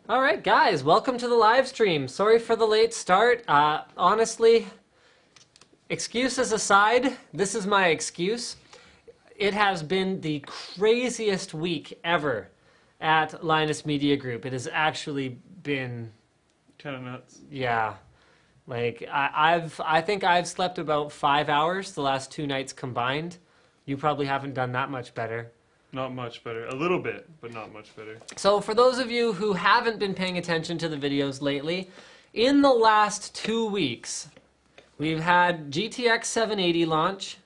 All right, guys, welcome to the live stream. Sorry for the late start. Honestly, excuses aside, this is my excuse. It has been the craziest week ever at Linus Media Group. It has actually been kind of nuts. Yeah. Like I think I've slept about 5 hours the last 2 nights combined. You probably haven't done that much better. Not much better. A little bit, but not much better. So for those of you who haven't been paying attention to the videos lately, in the last 2 weeks, we've had GTX 780 launch,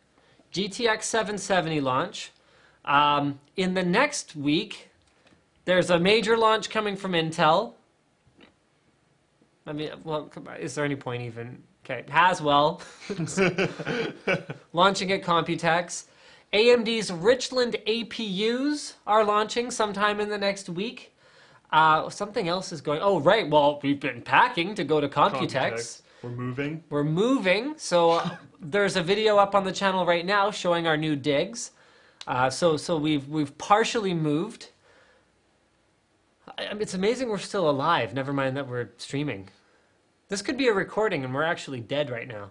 GTX 770 launch. In the next week, there's a major launch coming from Intel. I mean, well, is there any point even? Okay, Haswell launching at Computex. AMD's Richland APUs are launching sometime in the next week. Something else is going. Oh, right. Well, we've been packing to go to Computex. We're moving. We're moving. So there's a video up on the channel right now showing our new digs. So we've partially moved. It's amazing we're still alive. Never mind that we're streaming. This could be a recording, and we're actually dead right now.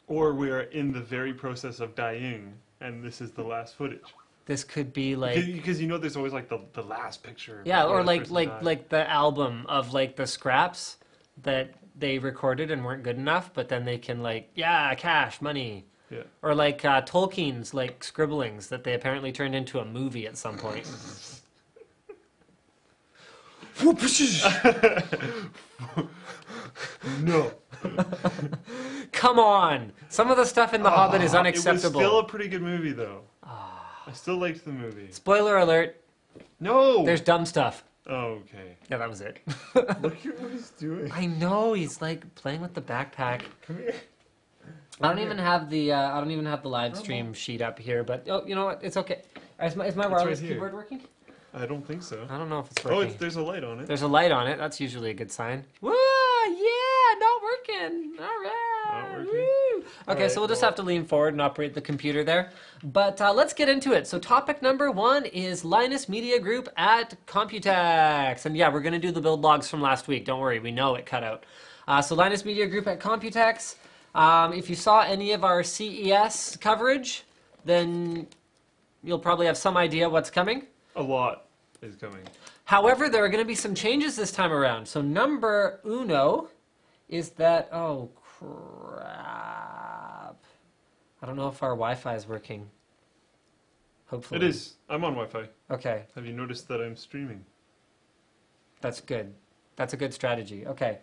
Or we are in the very process of dying, and this is the last footage. This could be like because you know there's always like the last picture. Yeah, or like the album of like the scraps that they recorded and weren't good enough, but then they can like cash money. Yeah. Or like Tolkien's like scribblings that they apparently turned into a movie at some point. No. Come on! Some of the stuff in The Hobbit is unacceptable. It was still a pretty good movie, though. I still liked the movie. Spoiler alert. No! There's dumb stuff. Oh, okay. Yeah, that was it. Look at what he's doing. I know, he's like playing with the backpack. Come here. I don't even have the live stream sheet up here, but oh, you know what? It's okay. Is my wireless keyboard working? I don't think so. I don't know if it's working. Oh, there's a light on it. There's a light on it. That's usually a good sign. Woo! Yeah, not working. All right. Not working? Woo. Okay, Right, so we'll just have to lean forward and operate the computer there. But let's get into it. So topic number 1 is Linus Media Group at Computex. And yeah, we're going to do the build logs from last week. Don't worry, we know it cut out. So Linus Media Group at Computex. If you saw any of our CES coverage, then you'll probably have some idea what's coming. A lot is coming. However, there are going to be some changes this time around. So number uno is that, oh crap. I don't know if our Wi-Fi is working. Hopefully. It is. I'm on Wi-Fi. Okay, Have you noticed that I'm streaming? that's good. That's a good strategy. Okay.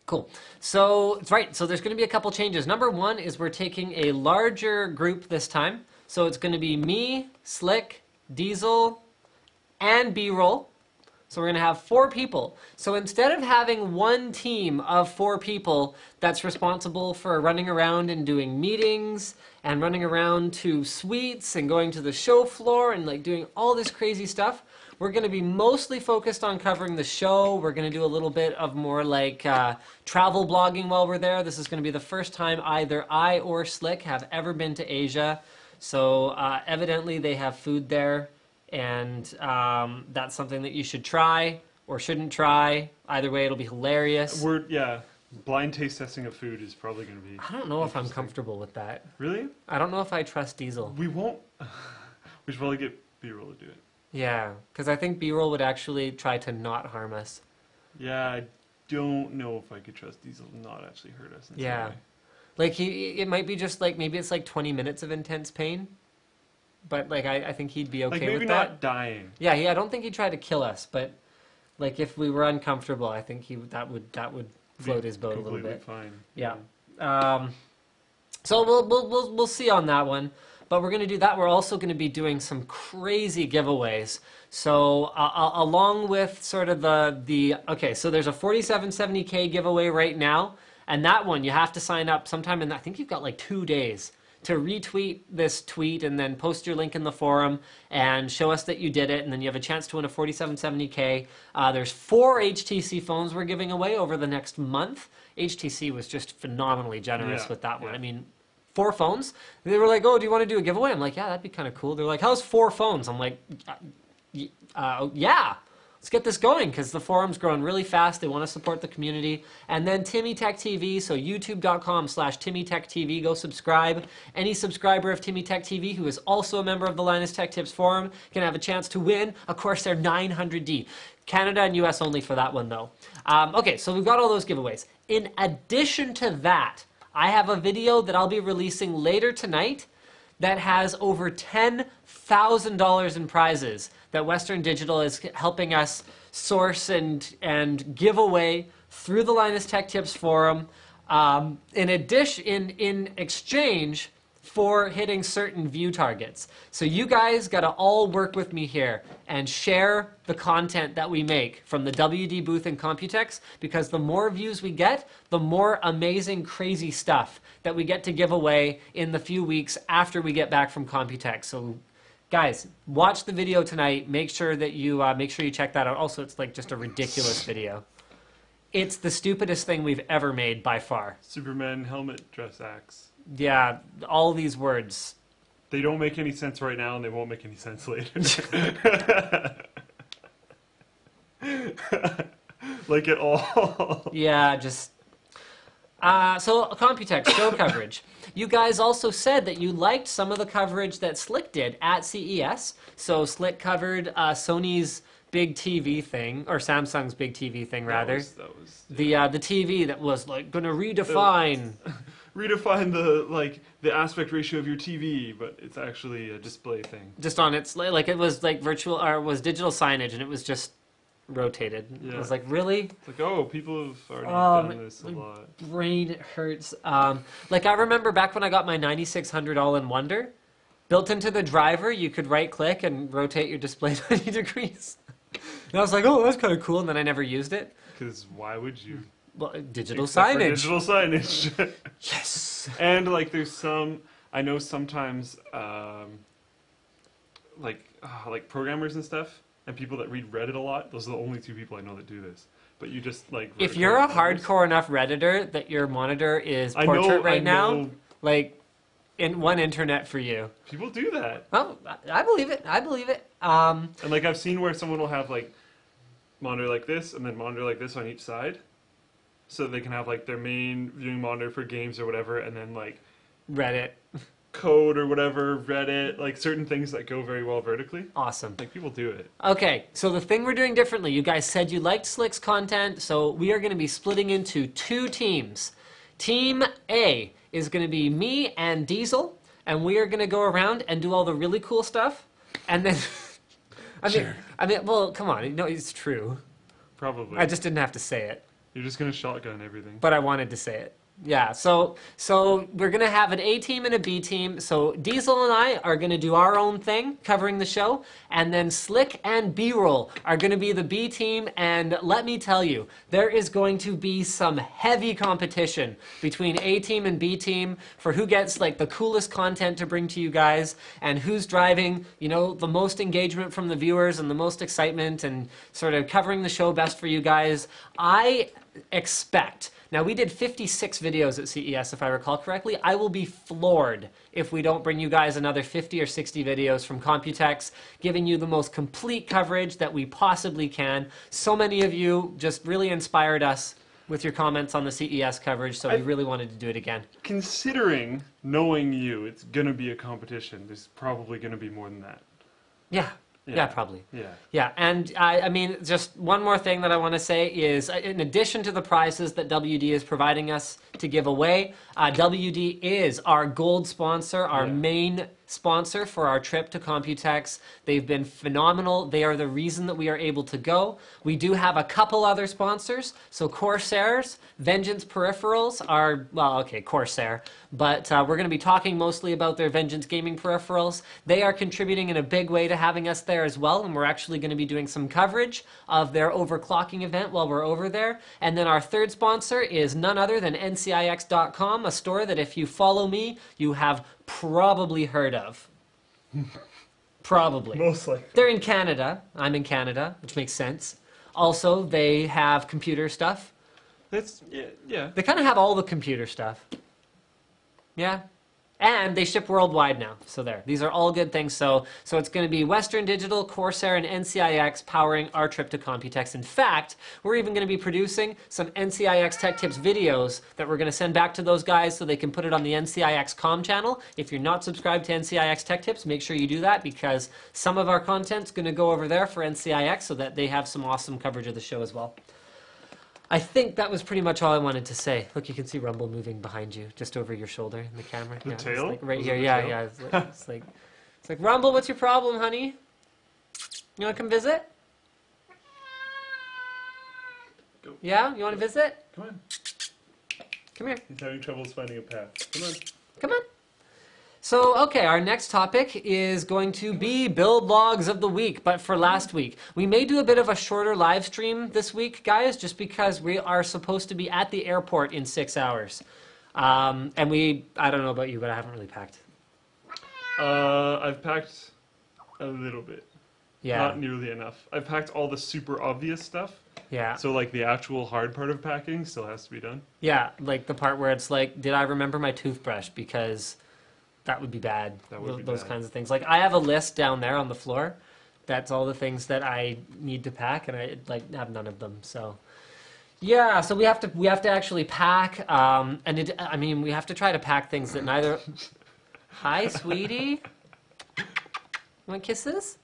Cool. So, that's right. So there's going to be a couple changes. Number 1 is we're taking a larger group this time. So it's going to be me, Slick, Diesel, and B-Roll. So we're going to have 4 people. So instead of having one team of 4 people that's responsible for running around and doing meetings and running around to suites and going to the show floor and like doing all this crazy stuff, we're going to be mostly focused on covering the show. We're going to do a little bit of more like travel blogging while we're there. This is going to be the first time either I or Slick have ever been to Asia. So evidently they have food there, and that's something that you should try or shouldn't try. Either way, it'll be hilarious. Blind taste testing of food is probably going to be. I don't know if I'm comfortable with that. Really? I don't know if I trust Diesel. We won't. We should probably get B-roll to do it. Yeah, because I think B-roll would actually try to not harm us. Yeah, I don't know if I could trust Diesel to not actually hurt us. In some way. Like it might be just like maybe it's like 20 minutes of intense pain, but like I think he'd be okay like maybe with that. not dying. Yeah, I don't think he'd try to kill us, but like if we were uncomfortable, I think that would float his boat a little bit. Fine. Yeah. So we'll see on that one. But we're going to do that. We're also going to be doing some crazy giveaways. So along with sort of okay, so there's a 4770K giveaway right now. And that one, you have to sign up sometime in, I think you've got like 2 days to retweet this tweet and then post your link in the forum and show us that you did it. And then you have a chance to win a 4770K. There's 4 HTC phones we're giving away over the next month. HTC was just phenomenally generous with that one. I mean, 4 phones. They were like, oh, do you want to do a giveaway? I'm like, yeah, that'd be kind of cool. They're like, how's 4 phones? I'm like, yeah. let's get this going because the forum's growing really fast. They want to support the community. And then Timmy Tech TV, so youtube.com/TimmyTechTV. Go subscribe. Any subscriber of Timmy Tech TV who is also a member of the Linus Tech Tips forum can have a chance to win a Corsair 900D. Canada and US only for that one though. Okay, so we've got all those giveaways. In addition to that, I have a video that I'll be releasing later tonight that has over $10,000 in prizes that Western Digital is helping us source and give away through the Linus Tech Tips forum. In exchange for hitting certain view targets. So you guys got to all work with me here and share the content that we make from the WD booth in Computex, because the more views we get, the more amazing, crazy stuff that we get to give away in the few weeks after we get back from Computex. So guys, watch the video tonight. Make sure that you check that out. Also, it's like just a ridiculous video. It's the stupidest thing we've ever made by far. Superman helmet dress axe. Yeah, all these words. They don't make any sense right now, and they won't make any sense later. Like at all. Yeah, just... so, Computex show coverage. You guys also said that you liked some of the coverage that Slick did at CES. So Slick covered Sony's big TV thing, or Samsung's big TV thing, rather. That was yeah. The TV that was like going to redefine... redefine the aspect ratio of your TV, but it's actually a display thing. Just on its, like it was like virtual, or it was digital signage, and it was just rotated. Yeah. It was like, really? It's like, oh, people have already done this a lot. Brain hurts. Like I remember back when I got my 9600 All-in-Wonder, built into the driver, you could right click and rotate your display 90 degrees. And I was like, oh, that's kind of cool, and then I never used it. Because why would you? Well, digital Except for signage. digital signage. Yes. And like, there's some. I know sometimes, like programmers and stuff, and people that read Reddit a lot. Those are the only two people I know that do this. But you just like. If you're a hardcore enough Redditor that your monitor is portrait right now, like, in one internet for you. People do that. Oh, I believe it. I believe it. And like I've seen where someone will have like monitor like this and then monitor like this on each side. So they can have like their main viewing monitor for games or whatever, and then like Reddit, code or whatever, Reddit, like certain things that go very well vertically. Awesome. Like people do it. Okay, so the thing we're doing differently, you guys said you liked Slick's content, so we are going to be splitting into two teams. Team A is going to be me and Diesel, and we are going to go around and do all the really cool stuff, and then, I mean, well, come on, no, it's true. Probably. I just didn't have to say it. You're just gonna shotgun everything. But I wanted to say it. Yeah, so we're going to have an A team and a B team. So Diesel and I are going to do our own thing covering the show. And then Slick and B-Roll are going to be the B team. And let me tell you, there is going to be some heavy competition between A team and B team for who gets like the coolest content to bring to you guys and who's driving, you know, the most engagement from the viewers and the most excitement and sort of covering the show best for you guys. I expect... Now, we did 56 videos at CES, if I recall correctly. I will be floored if we don't bring you guys another 50 or 60 videos from Computex, giving you the most complete coverage that we possibly can. So many of you just really inspired us with your comments on the CES coverage, so we really wanted to do it again. Considering knowing you, it's going to be a competition. There's probably going to be more than that. Yeah, probably. Yeah. Yeah, and I mean, just one more thing that I want to say is, in addition to the prizes that WD is providing us to give away, WD is our gold sponsor, our main sponsor for our trip to Computex. They've been phenomenal. They are the reason that we are able to go. We do have a couple other sponsors. So Corsairs, Vengeance Peripherals are, well, okay, Corsair, but we're going to be talking mostly about their Vengeance gaming peripherals. They are contributing in a big way to having us there as well, and we're actually going to be doing some coverage of their overclocking event while we're over there. And then our third sponsor is none other than ncix.com, a store that if you follow me, you have probably heard of. Probably. Mostly. They're in Canada. I'm in Canada, which makes sense. Also, they have computer stuff. That's, yeah. They kind of have all the computer stuff. Yeah. And they ship worldwide now. So there. These are all good things. So it's going to be Western Digital, Corsair, and NCIX powering our trip to Computex. In fact, we're even going to be producing some NCIX Tech Tips videos that we're going to send back to those guys so they can put it on the NCIX com channel. If you're not subscribed to NCIX Tech Tips, make sure you do that because some of our content's going to go over there for NCIX so that they have some awesome coverage of the show as well. I think that was pretty much all I wanted to say. Look, you can see Rumble moving behind you, just over your shoulder in the camera. The yeah, tail? Like right Was here. it the Yeah, tail? yeah. It's like Rumble. What's your problem, honey? You want to come visit? Go. Yeah, you want to visit? Come on. Come here. He's having troubles finding a path. Come on. Come on. So, okay, our next topic is going to be build logs of the week, but for last week. We may do a bit of a shorter live stream this week, guys, just because we are supposed to be at the airport in 6 hours. And I don't know about you, but I haven't really packed. I've packed a little bit. Yeah. Not nearly enough. I've packed all the super obvious stuff. Yeah. So like the actual hard part of packing still has to be done. Yeah, like the part where it's like, did I remember my toothbrush? Because that would be bad. That would be Those bad. kinds of things. Like I have a list down there on the floor. That's all the things that I need to pack, and I like have none of them. So yeah, so we have to actually pack, and we have to try to pack things that neither. Hi, sweetie. You want kisses?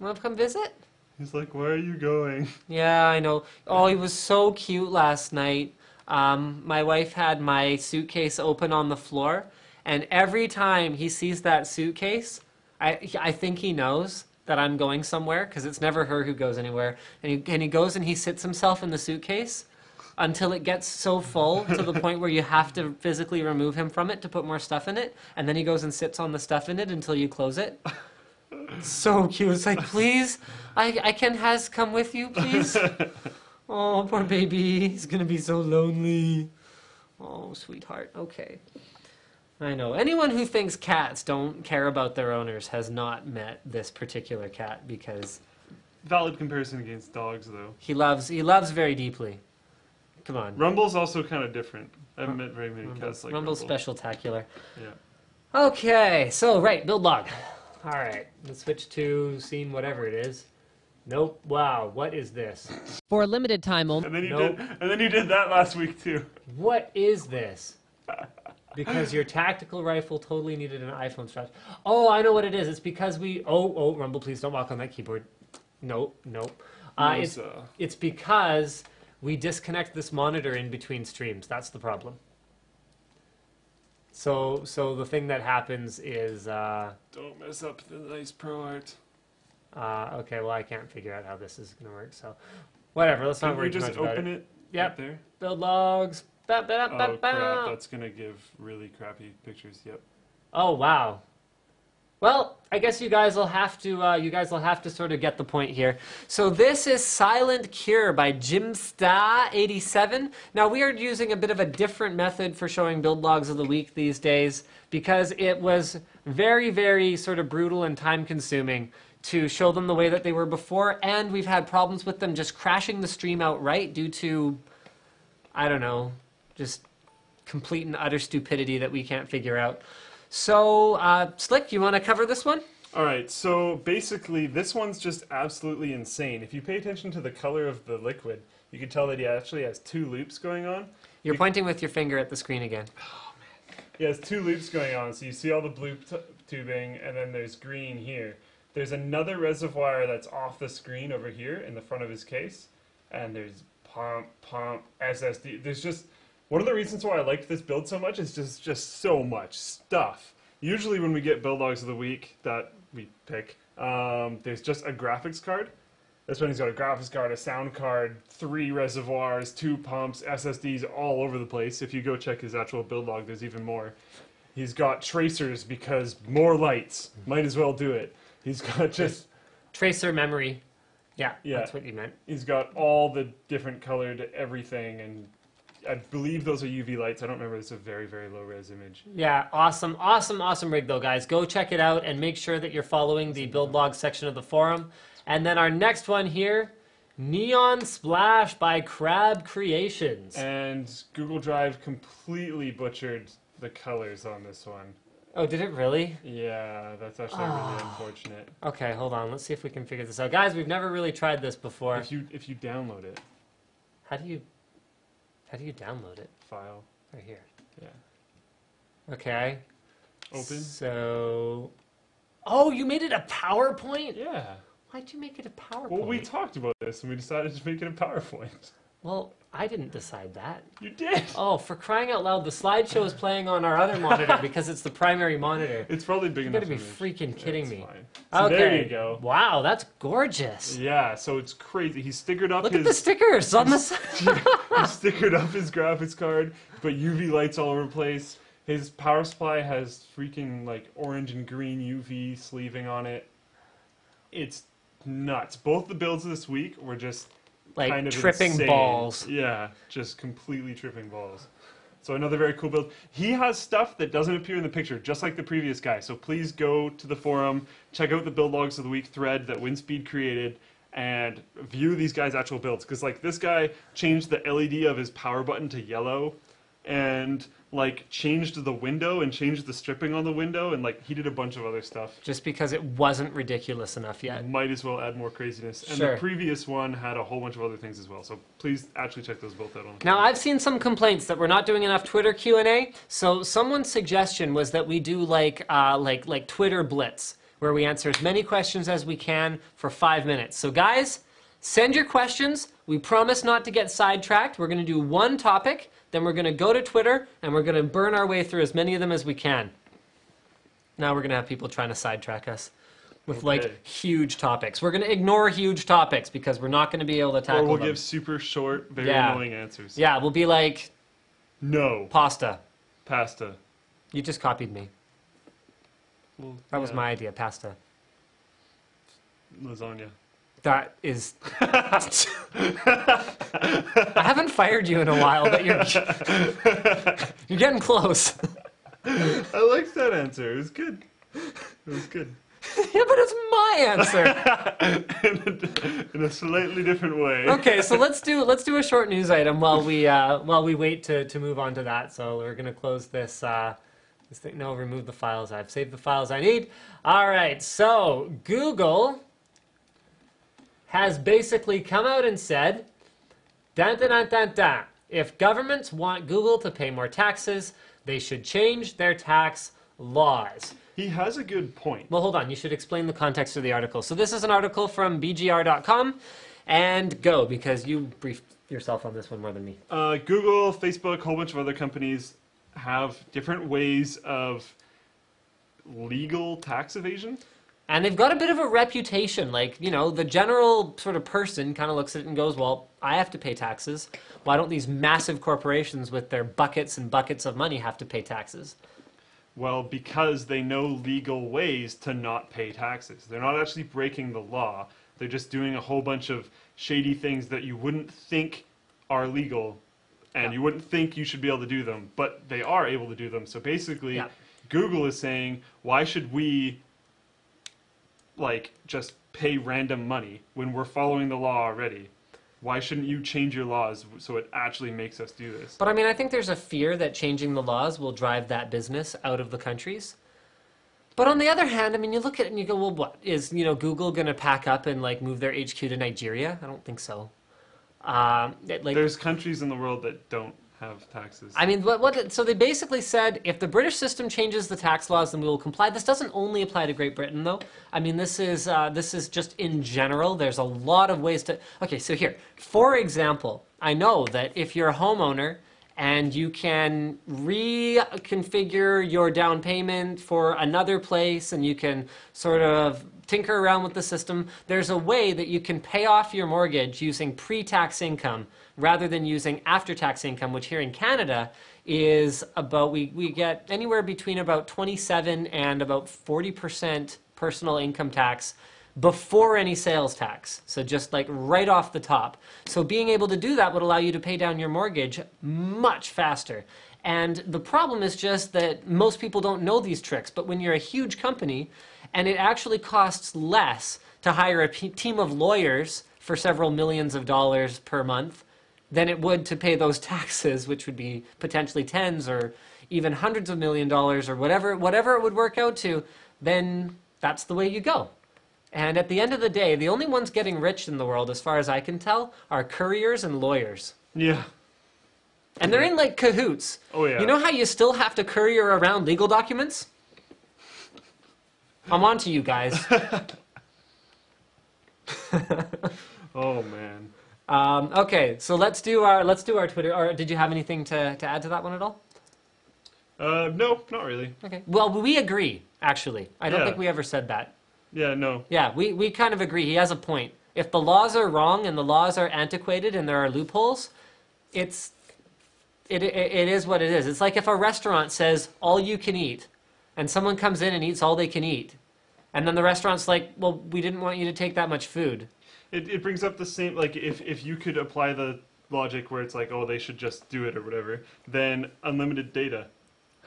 Want to come visit? He's like, where are you going? Yeah, I know. Oh, he was so cute last night. My wife had my suitcase open on the floor, and every time he sees that suitcase, I think he knows that I'm going somewhere because it's never her who goes anywhere. And he goes and he sits himself in the suitcase until it gets so full to the point where you have to physically remove him from it to put more stuff in it. And then he goes and sits on the stuff in it until you close it. It's so cute. It's like, please, I can Has come with you, please. Oh, poor baby. He's going to be so lonely. Oh, sweetheart. Okay. I know. Anyone who thinks cats don't care about their owners has not met this particular cat because Valid comparison against dogs, though. he loves very deeply. Come on. Rumble's also kind of different. I haven't met very many cats like Rumble's Rumble. special-tacular. Yeah. Okay, so right, build log. All right, let's switch to scene whatever it is. Nope. Wow, what is this? For a limited time only. And then you did that last week too. What is this? Because your tactical rifle totally needed an iPhone strap. Oh, I know what it is. It's because we... Oh, Rumble, please don't walk on that keyboard. Nope. It's because we disconnect this monitor in between streams. That's the problem. So the thing that happens is... Don't mess up the nice pro art. okay, well, I can't figure out how this is going to work, so... Whatever, let's not Can worry you too just much about open it. it Yep. right there? Build logs. Oh crap, that's gonna give really crappy pictures. Yep. Oh wow. Well, I guess you guys will have to sort of get the point here. So this is Silent Cure by Jimsta87. Now we are using a bit of a different method for showing build logs of the week these days because it was very, very sort of brutal and time consuming to show them the way that they were before, and we've had problems with them just crashing the stream outright due to, I don't know, just complete and utter stupidity that we can't figure out. So, Slick, you want to cover this one? All right. So basically, this one's just absolutely insane. If you pay attention to the color of the liquid, you can tell that he actually has two loops going on. You're pointing with your finger at the screen again. Oh man. He has two loops going on. So you see all the blue tubing, and then there's green here. There's another reservoir that's off the screen over here in the front of his case, and there's pump, SSD. There's just one of the reasons why I liked this build so much is just so much stuff. Usually when we get build logs of the week that we pick, there's just a graphics card. This one he's got a graphics card, a sound card, 3 reservoirs, 2 pumps, SSDs all over the place. If you go check his actual build log, there's even more. He's got tracers because more lights. Might as well do it. He's got just... Tracer memory. Yeah, Yeah. that's what you meant. He's got all the different colored everything, and I believe those are UV lights. I don't remember. It's a very, very low-res image. Yeah, awesome rig though, guys. Go check it out and make sure that you're following the build log section of the forum. And then our next one here, Neon Splash by Crab Creations. And Google Drive completely butchered the colors on this one. Oh, did it really? Yeah, that's actually really unfortunate. Okay, hold on. Let's see if we can figure this out. Guys, we've never really tried this before. If you download it, How do you download it? file, Right here. yeah, Okay. open. So, oh, you made it a PowerPoint? Yeah. Why'd you make it a PowerPoint? Well, we talked about this and we decided to make it a PowerPoint. Well, I didn't decide that. You did. Oh, for crying out loud, the slideshow is playing on our other monitor because it's the primary monitor. It's probably big You enough. gotta be image. freaking kidding It's me. fine. So Okay. there you go. Wow, that's gorgeous. Yeah, so it's crazy. He stickered up Look his at the stickers on the side. he stickered up his graphics card, but UV lights all over the place. His power supply has freaking like orange and green UV sleeving on it. It's nuts. Both the builds this week were just Like kind of tripping insane. balls. Yeah, just completely tripping balls. So another very cool build. He has stuff that doesn't appear in the picture, just like the previous guy. So please go to the forum, check out the build logs of the week thread that Windspeed created, and view these guys' actual builds. Because like this guy changed the LED of his power button to yellow, and like changed the window and changed the stripping on the window, and like he did a bunch of other stuff. Just because it wasn't ridiculous enough yet. Might as well add more craziness. And Sure. the previous one had a whole bunch of other things as well. So please actually check those both out on. Now, I've seen some complaints that we're not doing enough Twitter Q&A. So someone's suggestion was that we do like Twitter Blitz, where we answer as many questions as we can for 5 minutes. So guys, send your questions. We promise not to get sidetracked. We're going to do one topic, then we're going to go to Twitter, and we're going to burn our way through as many of them as we can. Now we're going to have people trying to sidetrack us with Okay. like huge topics. We're going to ignore huge topics because we're not going to be able to tackle Or we'll them. give super short, very Yeah. annoying answers. Yeah, we'll be like No. pasta. Pasta. You just copied me. Well, That was yeah. my idea, pasta. Lasagna. That is... I haven't fired you in a while, but you're getting close. I liked that answer. It was good. It was good. Yeah, but it's my answer. In a slightly different way. Okay, so let's do a short news item while we wait to move on to that. So we're gonna close this this thing. No, remove the files. I've saved the files I need. All right, so Google has basically come out and said, dun, dun, dun, dun, dun. If governments want Google to pay more taxes, they should change their tax laws. He has a good point. Well, hold on. You should explain the context of the article. So this is an article from bgr.com. And go, because you briefed yourself on this one more than me. Google, Facebook, a whole bunch of other companies have different ways of legal tax evasion. And they've got a bit of a reputation. Like, you know, the general sort of person kind of looks at it and goes, well, I have to pay taxes. Why don't these massive corporations with their buckets and buckets of money have to pay taxes? Well, because they know legal ways to not pay taxes. They're not actually breaking the law. They're just doing a whole bunch of shady things that you wouldn't think are legal, and you wouldn't think you should be able to do them, but they are able to do them. So basically, Google is saying, why should we like just pay random money when we're following the law already? Why shouldn't you change your laws so it actually makes us do this? But I mean, I think there's a fear that changing the laws will drive that business out of the countries. But on the other hand, I mean, you look at it and you go, well, what is, you know, Google going to pack up and like move their HQ to Nigeria? I don't think so. There's countries in the world that don't have taxes. I mean, so they basically said, if the British system changes the tax laws, then we will comply. This doesn't only apply to Great Britain, though. I mean, this is just in general. There's a lot of ways to... Okay, so here, for example, I know that if you're a homeowner and you can reconfigure your down payment for another place and you can sort of tinker around with the system, there's a way that you can pay off your mortgage using pre-tax income rather than using after-tax income, which here in Canada is about, we get anywhere between about 27 and about 40% personal income tax before any sales tax. So just like right off the top. So being able to do that would allow you to pay down your mortgage much faster. And the problem is just that most people don't know these tricks, but when you're a huge company and it actually costs less to hire a team of lawyers for several millions of dollars per month than it would to pay those taxes, which would be potentially tens or even hundreds of $1 million or whatever it would work out to, then that's the way you go. And at the end of the day, the only ones getting rich in the world, as far as I can tell, are couriers and lawyers. Yeah. And they're in like cahoots. Oh, yeah. You know how you still have to courier around legal documents? I'm on to you guys. Oh, man. Okay, so let's do our Twitter. Or did you have anything to add to that one at all? No, not really. Okay. Well, we agree, actually. I don't Yeah. think we ever said that. Yeah, no. Yeah, we kind of agree. He has a point. If the laws are wrong and the laws are antiquated and there are loopholes, it is what it is. It's like if a restaurant says all you can eat and someone comes in and eats all they can eat. And then the restaurant's like, well, we didn't want you to take that much food. It brings up the same, like, if you could apply the logic where it's like, oh, they should just do it or whatever, then unlimited data.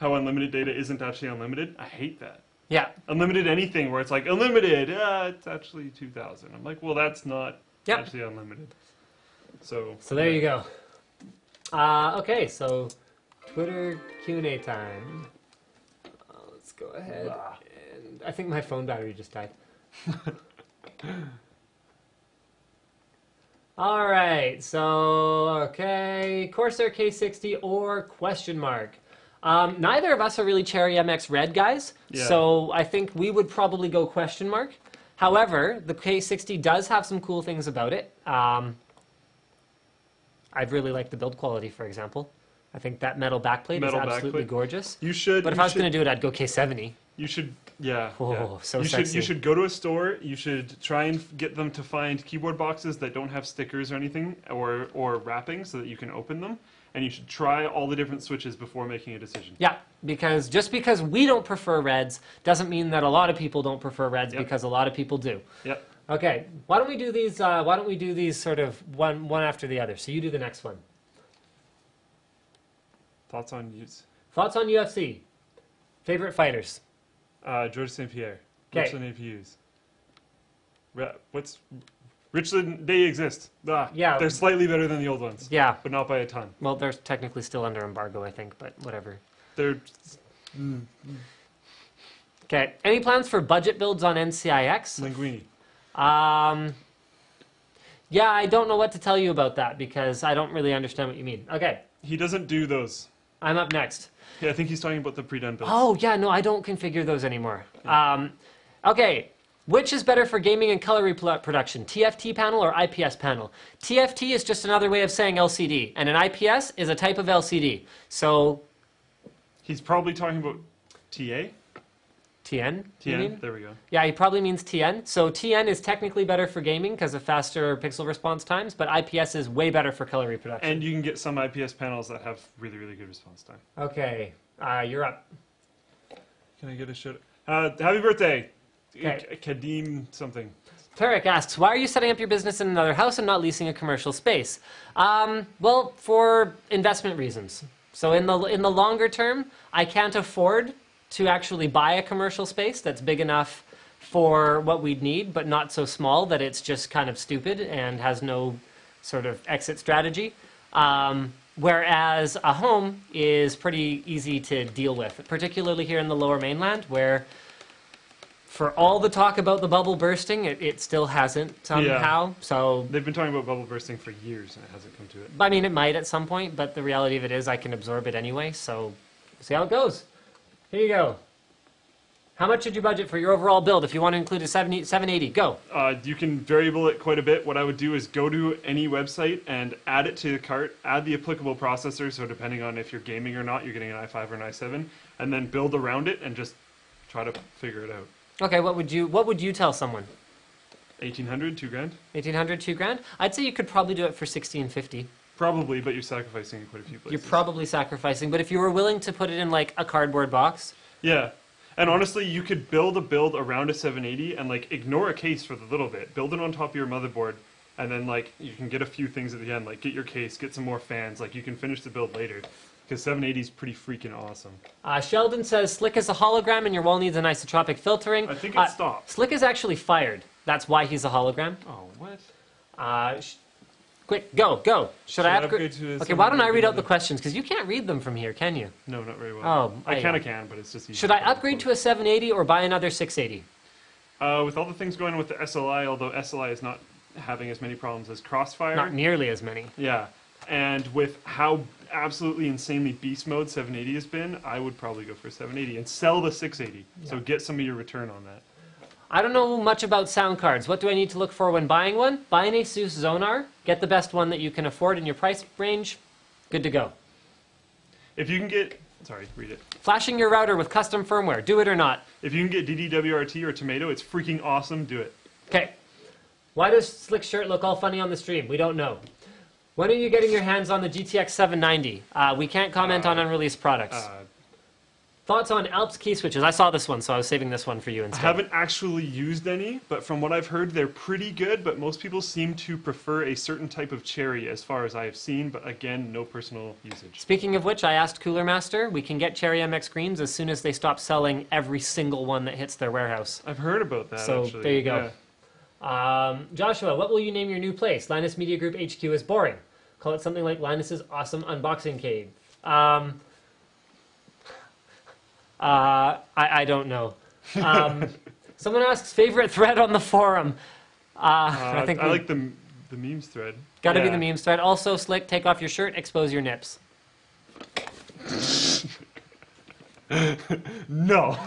How unlimited data isn't actually unlimited, I hate that. Yeah. Unlimited anything where it's like, unlimited, it's actually 2,000. I'm like, well, that's not actually unlimited. So there you go. Okay, so Twitter Q&A time. Let's go ahead. And I think my phone battery just died. All right, so, okay, Corsair K60 or question mark. Neither of us are really Cherry MX Red guys, so I think we would probably go question mark. However, the K60 does have some cool things about it. I really like the build quality, for example. I think that metal backplate is absolutely gorgeous. You should. But if I was going to do it, I'd go K70. You should, yeah. Oh, so You should go to a store. You should try and get them to find keyboard boxes that don't have stickers or anything, or wrapping, so that you can open them. And you should try all the different switches before making a decision. Yeah, because just because we don't prefer reds doesn't mean that a lot of people don't prefer reds, because a lot of people do. Yep. Okay, why don't we do these? Why don't we do these sort of one after the other? So you do the next one. Thoughts on use? Thoughts on UFC? Favorite fighters? George St. Pierre. Okay. Richland APUs. Richland, they exist. Yeah. They're slightly better than the old ones. Yeah. But not by a ton. Well, they're technically still under embargo, I think, but whatever. They're... Okay, any plans for budget builds on NCIX? Linguini. Yeah, I don't know what to tell you about that because I don't really understand what you mean. Okay. He doesn't do those. I'm up next. Yeah, I think he's talking about the pre-done builds. Oh, yeah, no, I don't configure those anymore. Okay, which is better for gaming and color reproduction, TFT panel or IPS panel? TFT is just another way of saying LCD, and an IPS is a type of LCD. So... He's probably talking about TA? TN? You mean? TN, there we go. Yeah, he probably means TN. So TN is technically better for gaming because of faster pixel response times, but IPS is way better for color reproduction. And you can get some IPS panels that have really, really good response time. Okay, you're up. Can I get a shout? Happy birthday! Okay. Kadim something. Tarek asks, why are you setting up your business in another house and not leasing a commercial space? Well, for investment reasons. So in the longer term, I can't afford to actually buy a commercial space that's big enough for what we'd need, but not so small that it's just kind of stupid and has no sort of exit strategy. Whereas a home is pretty easy to deal with, particularly here in the Lower Mainland, where for all the talk about the bubble bursting, it still hasn't somehow. Yeah. So they've been talking about bubble bursting for years, and it hasn't come to it. I mean, it might at some point, but the reality of it is I can absorb it anyway, so see how it goes. Here you go. How much did you budget for your overall build if you want to include a 780? Go. You can variable it quite a bit. What I would do is go to any website and add it to the cart, add the applicable processor, so depending on if you're gaming or not, you're getting an i5 or an i7, and then build around it and just try to figure it out. Okay, what would you tell someone? 1,800, $2,000. 1,800, $2,000? I'd say you could probably do it for 1,650. Probably, but you're sacrificing in quite a few places. You're probably sacrificing, but if you were willing to put it in like a cardboard box. Yeah. And honestly, you could build a build around a 780 and like ignore a case for the little bit. Build it on top of your motherboard, and then like you can get a few things at the end, like get your case, get some more fans, like you can finish the build later. Because 780 is pretty freaking awesome. Sheldon says, Slick is a hologram and your wall needs an isotropic filtering. I think it stopped. Slick is actually fired. That's why he's a hologram. Oh, what? Quick, go. Should I upgrade to? Okay, why don't I read out the questions? Because you can't read them from here, can you? No, not very well. Oh, I kind of can, but it's just easy. Should I upgrade to a 780 or buy another 680? With all the things going on with the SLI, although SLI is not having as many problems as Crossfire. Not nearly as many. Yeah, and with how absolutely insanely beast mode 780 has been, I would probably go for 780 and sell the 680. Yeah. So get some of your return on that. I don't know much about sound cards. What do I need to look for when buying one? Buy an Asus Zonar. Get the best one that you can afford in your price range. Good to go. If you can get... Sorry, read it. Flashing your router with custom firmware. Do it or not. If you can get DDWRT or Tomato, it's freaking awesome. Do it. Okay. Why does Slick's shirt look all funny on the stream? We don't know. When are you getting your hands on the GTX 790? We can't comment on unreleased products. Thoughts on Alps key switches? I saw this one, so I was saving this one for you instead. I haven't actually used any, but from what I've heard, they're pretty good, but most people seem to prefer a certain type of cherry as far as I have seen, but again, no personal usage. Speaking of which, I asked Cooler Master, we can get Cherry MX greens as soon as they stop selling every single one that hits their warehouse. I've heard about that, so actually. There you go. Yeah. Joshua, what will you name your new place? Linus Media Group HQ is boring. Call it something like Linus's Awesome Unboxing Cave. I don't know. Someone asks favorite thread on the forum. I like the memes thread. Gotta be the memes thread. Also, Slick, take off your shirt, expose your nips. No.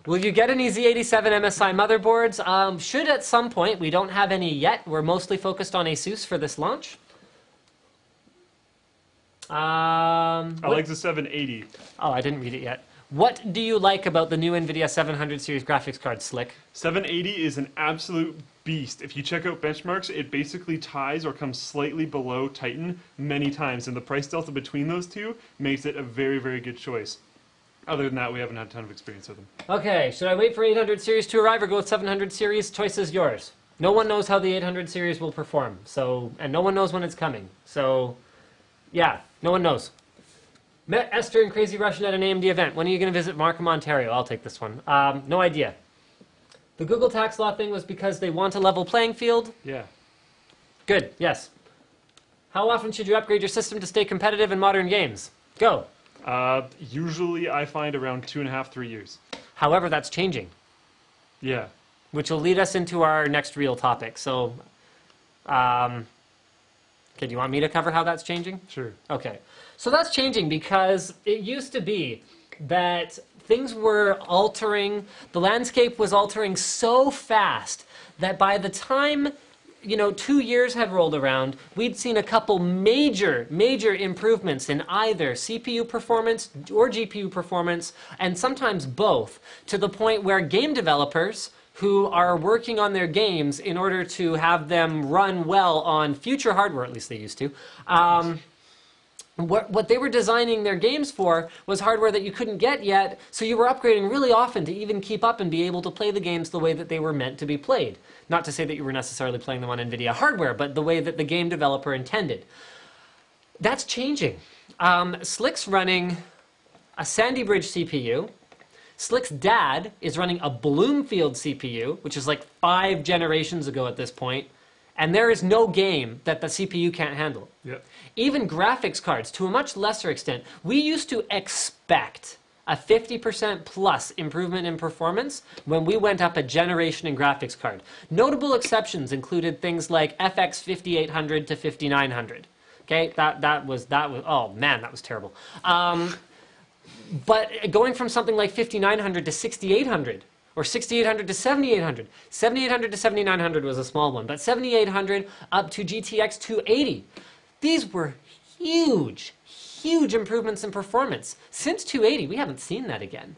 Will you get any Z87 MSI motherboards? Should at some point. We don't have any yet. We're mostly focused on Asus for this launch. I like the 780. Oh, I didn't read it yet. What do you like about the new NVIDIA 700 series graphics card, Slick? 780 is an absolute beast. If you check out benchmarks, it basically ties or comes slightly below Titan many times, and the price delta between those two makes it a very, very good choice. Other than that, we haven't had a ton of experience with them. Okay, should I wait for 800 series to arrive or go with 700 series? Choice is yours. No one knows how the 800 series will perform, and no one knows when it's coming. So, yeah, no one knows. Met Esther and Crazy Russian at an AMD event. When are you going to visit Markham, Ontario? I'll take this one. No idea. The Google tax law thing was because they want a level playing field? Yeah. Good, yes. How often should you upgrade your system to stay competitive in modern games? Go. Usually I find around 2.5, 3 years. However, that's changing. Yeah. Which will lead us into our next real topic. So, okay, do you want me to cover how that's changing? Sure. Okay. So that's changing because it used to be that things were altering, the landscape was altering so fast that by the time, 2 years had rolled around, we'd seen a couple major improvements in either CPU performance or GPU performance, and sometimes both, to the point where game developers who are working on their games in order to have them run well on future hardware, at least they used to, what they were designing their games for was hardware that you couldn't get yet, so you were upgrading really often to even keep up and be able to play the games the way that they were meant to be played. Not to say that you were necessarily playing them on NVIDIA hardware, but the way that the game developer intended. That's changing. Slick's running a Sandy Bridge CPU. Slick's dad is running a Bloomfield CPU, which is like 5 generations ago at this point, and there is no game that the CPU can't handle. Yep. Even graphics cards, to a much lesser extent, we used to expect a 50% plus improvement in performance when we went up a generation in graphics card. Notable exceptions included things like FX 5800 to 5900. Okay, that was oh man, that was terrible. But going from something like 5900 to 6800, or 6800 to 7800. 7800 to 7900 was a small one, but 7800 up to GTX 280. These were huge improvements in performance. Since 280, we haven't seen that again.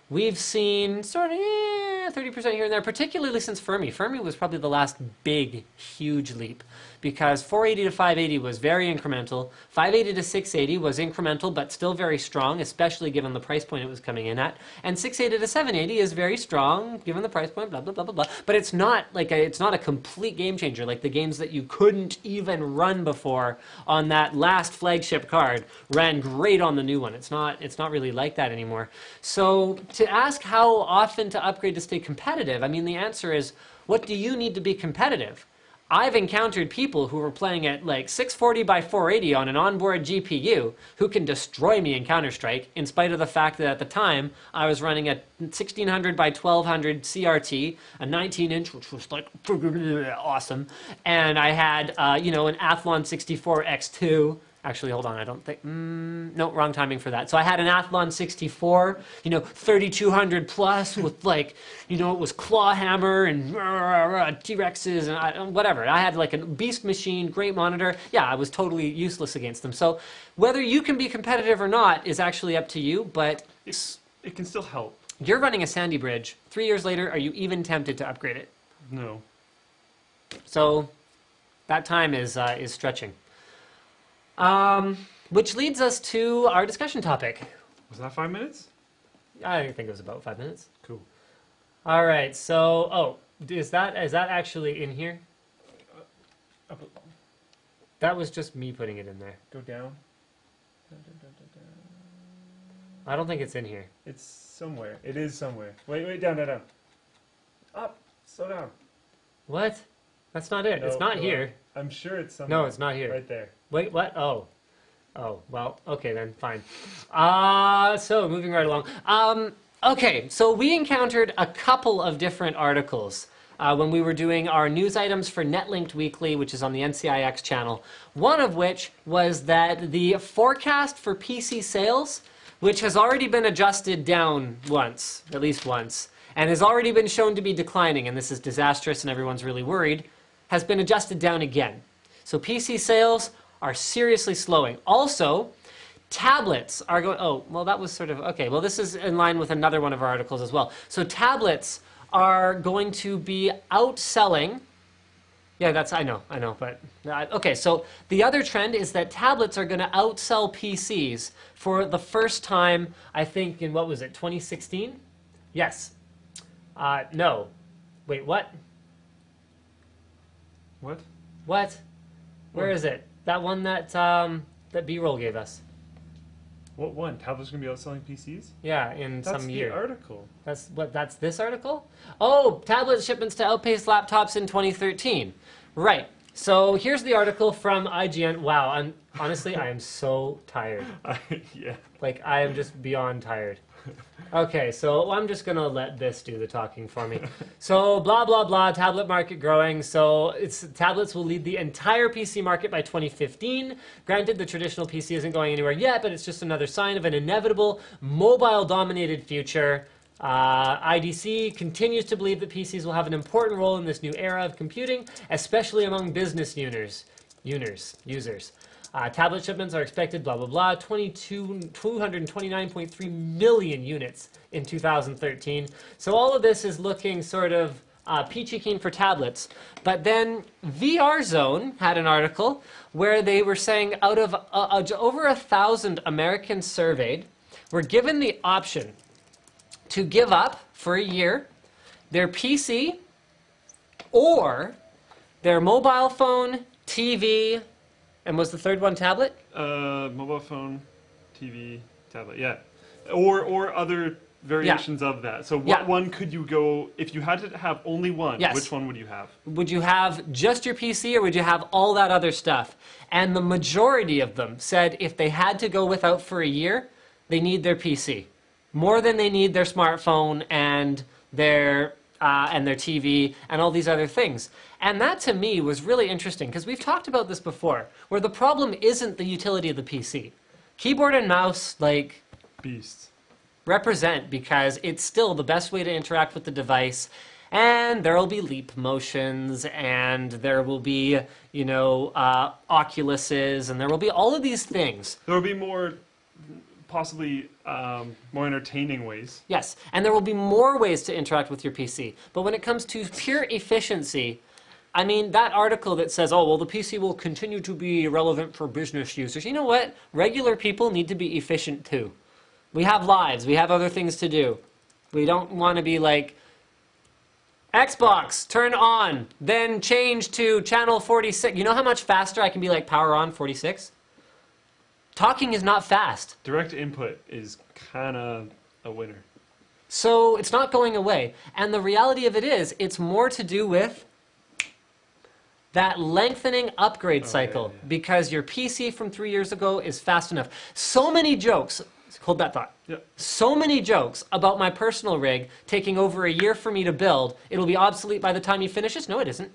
We've seen sort of 30% here and there, particularly since Fermi. Fermi was probably the last big, huge leap, because 480 to 580 was very incremental. 580 to 680 was incremental, but still very strong, especially given the price point it was coming in at. And 680 to 780 is very strong, given the price point, blah, blah, blah, blah, blah. But it's not like it's not a complete game changer, like the games that you couldn't even run before on that last flagship card ran great on the new one. It's not really like that anymore. So to ask how often to upgrade to stay competitive, I mean, the answer is, what do you need to be competitive? I've encountered people who were playing at like 640 by 480 on an onboard GPU who can destroy me in Counter-Strike, in spite of the fact that at the time I was running a 1600 by 1200 CRT, a 19-inch, which was like awesome, and I had you know, an Athlon 64 X2. Actually, hold on, I don't think, no, wrong timing for that. So I had an Athlon 64, you know, 3200 plus with like, you know, it was claw hammer and T-Rexes and whatever. I had like a beast machine, great monitor. Yeah, I was totally useless against them. So whether you can be competitive or not is actually up to you, but it can still help. You're running a Sandy Bridge. 3 years later, are you even tempted to upgrade it? No. So that time is stretching. Which leads us to our discussion topic. Was that 5 minutes? I think it was about 5 minutes. Cool. All right, so, oh, is that actually in here? That was just me putting it in there. Go down. I don't think it's in here. It's somewhere. It is somewhere. Wait, down. Up. Slow down. What? That's not it. No, it's not here. I'm sure it's somewhere. No, it's not here. Right there. Wait, what? Oh. Oh, well, okay then, fine. So moving right along. Okay, so we encountered a couple of different articles when we were doing our news items for NetLinked Weekly, which is on the NCIX channel. One of which was that the forecast for PC sales, which has already been adjusted down once, at least once, and has already been shown to be declining, and this is disastrous and everyone's really worried, has been adjusted down again. So PC sales are seriously slowing. Also, tablets are going, oh, well that was sort of, okay, well this is in line with another one of our articles as well. So tablets are going to be outselling, yeah, that's, I know, but, okay, so the other trend is that tablets are going to outsell PCs for the first time, I think, in, what was it, 2016? Yes. No. Wait, what? What? What? Where is it? That one that that B-roll gave us. What one? Tablets going to be outselling PCs? Yeah, in some year. That's the article. That's what? That's this article? Oh, tablet shipments to outpace laptops in 2013. Right. So here's the article from IGN. Wow, honestly, I am so tired. Yeah. Like, I am just beyond tired. Okay, so I'm just going to let this do the talking for me. So, blah, blah, blah, tablet market growing. So, tablets will lead the entire PC market by 2015. Granted, the traditional PC isn't going anywhere yet, but it's just another sign of an inevitable mobile-dominated future. IDC continues to believe that PCs will have an important role in this new era of computing, especially among business users. Tablet shipments are expected, blah, blah, blah, 229.3 million units in 2013. So all of this is looking sort of peachy keen for tablets. But then VR Zone had an article where they were saying out of over 1,000 Americans surveyed were given the option to give up for a year their PC or their mobile phone, TV, and was the third one tablet? Mobile phone, TV, tablet, yeah. Or other variations of that. So what one could you go, if you had to have only one, which one would you have? Would you have just your PC or would you have all that other stuff? And the majority of them said if they had to go without for a year, they need their PC. More than they need their smartphone and their TV and all these other things. And that to me was really interesting because we've talked about this before, where the problem isn't the utility of the PC. Keyboard and mouse, like, beasts, represent because it's still the best way to interact with the device. And there will be leap motions, and there will be, you know, Oculuses, and there will be all of these things. There will be more, possibly more entertaining ways. Yes, and there will be more ways to interact with your PC. But when it comes to pure efficiency, I mean, that article that says, oh, well, the PC will continue to be relevant for business users. You know what? Regular people need to be efficient too. We have lives. We have other things to do. We don't want to be like, Xbox, turn on, then change to channel 46. You know how much faster I can be like, power on 46? Talking is not fast. Direct input is kind of a winner. So it's not going away. And the reality of it is, it's more to do with that lengthening upgrade cycle because your PC from 3 years ago is fast enough. So many jokes. Hold that thought. Yep. So many jokes about my personal rig taking over a year for me to build. It'll be obsolete by the time you finish it. No, it isn't.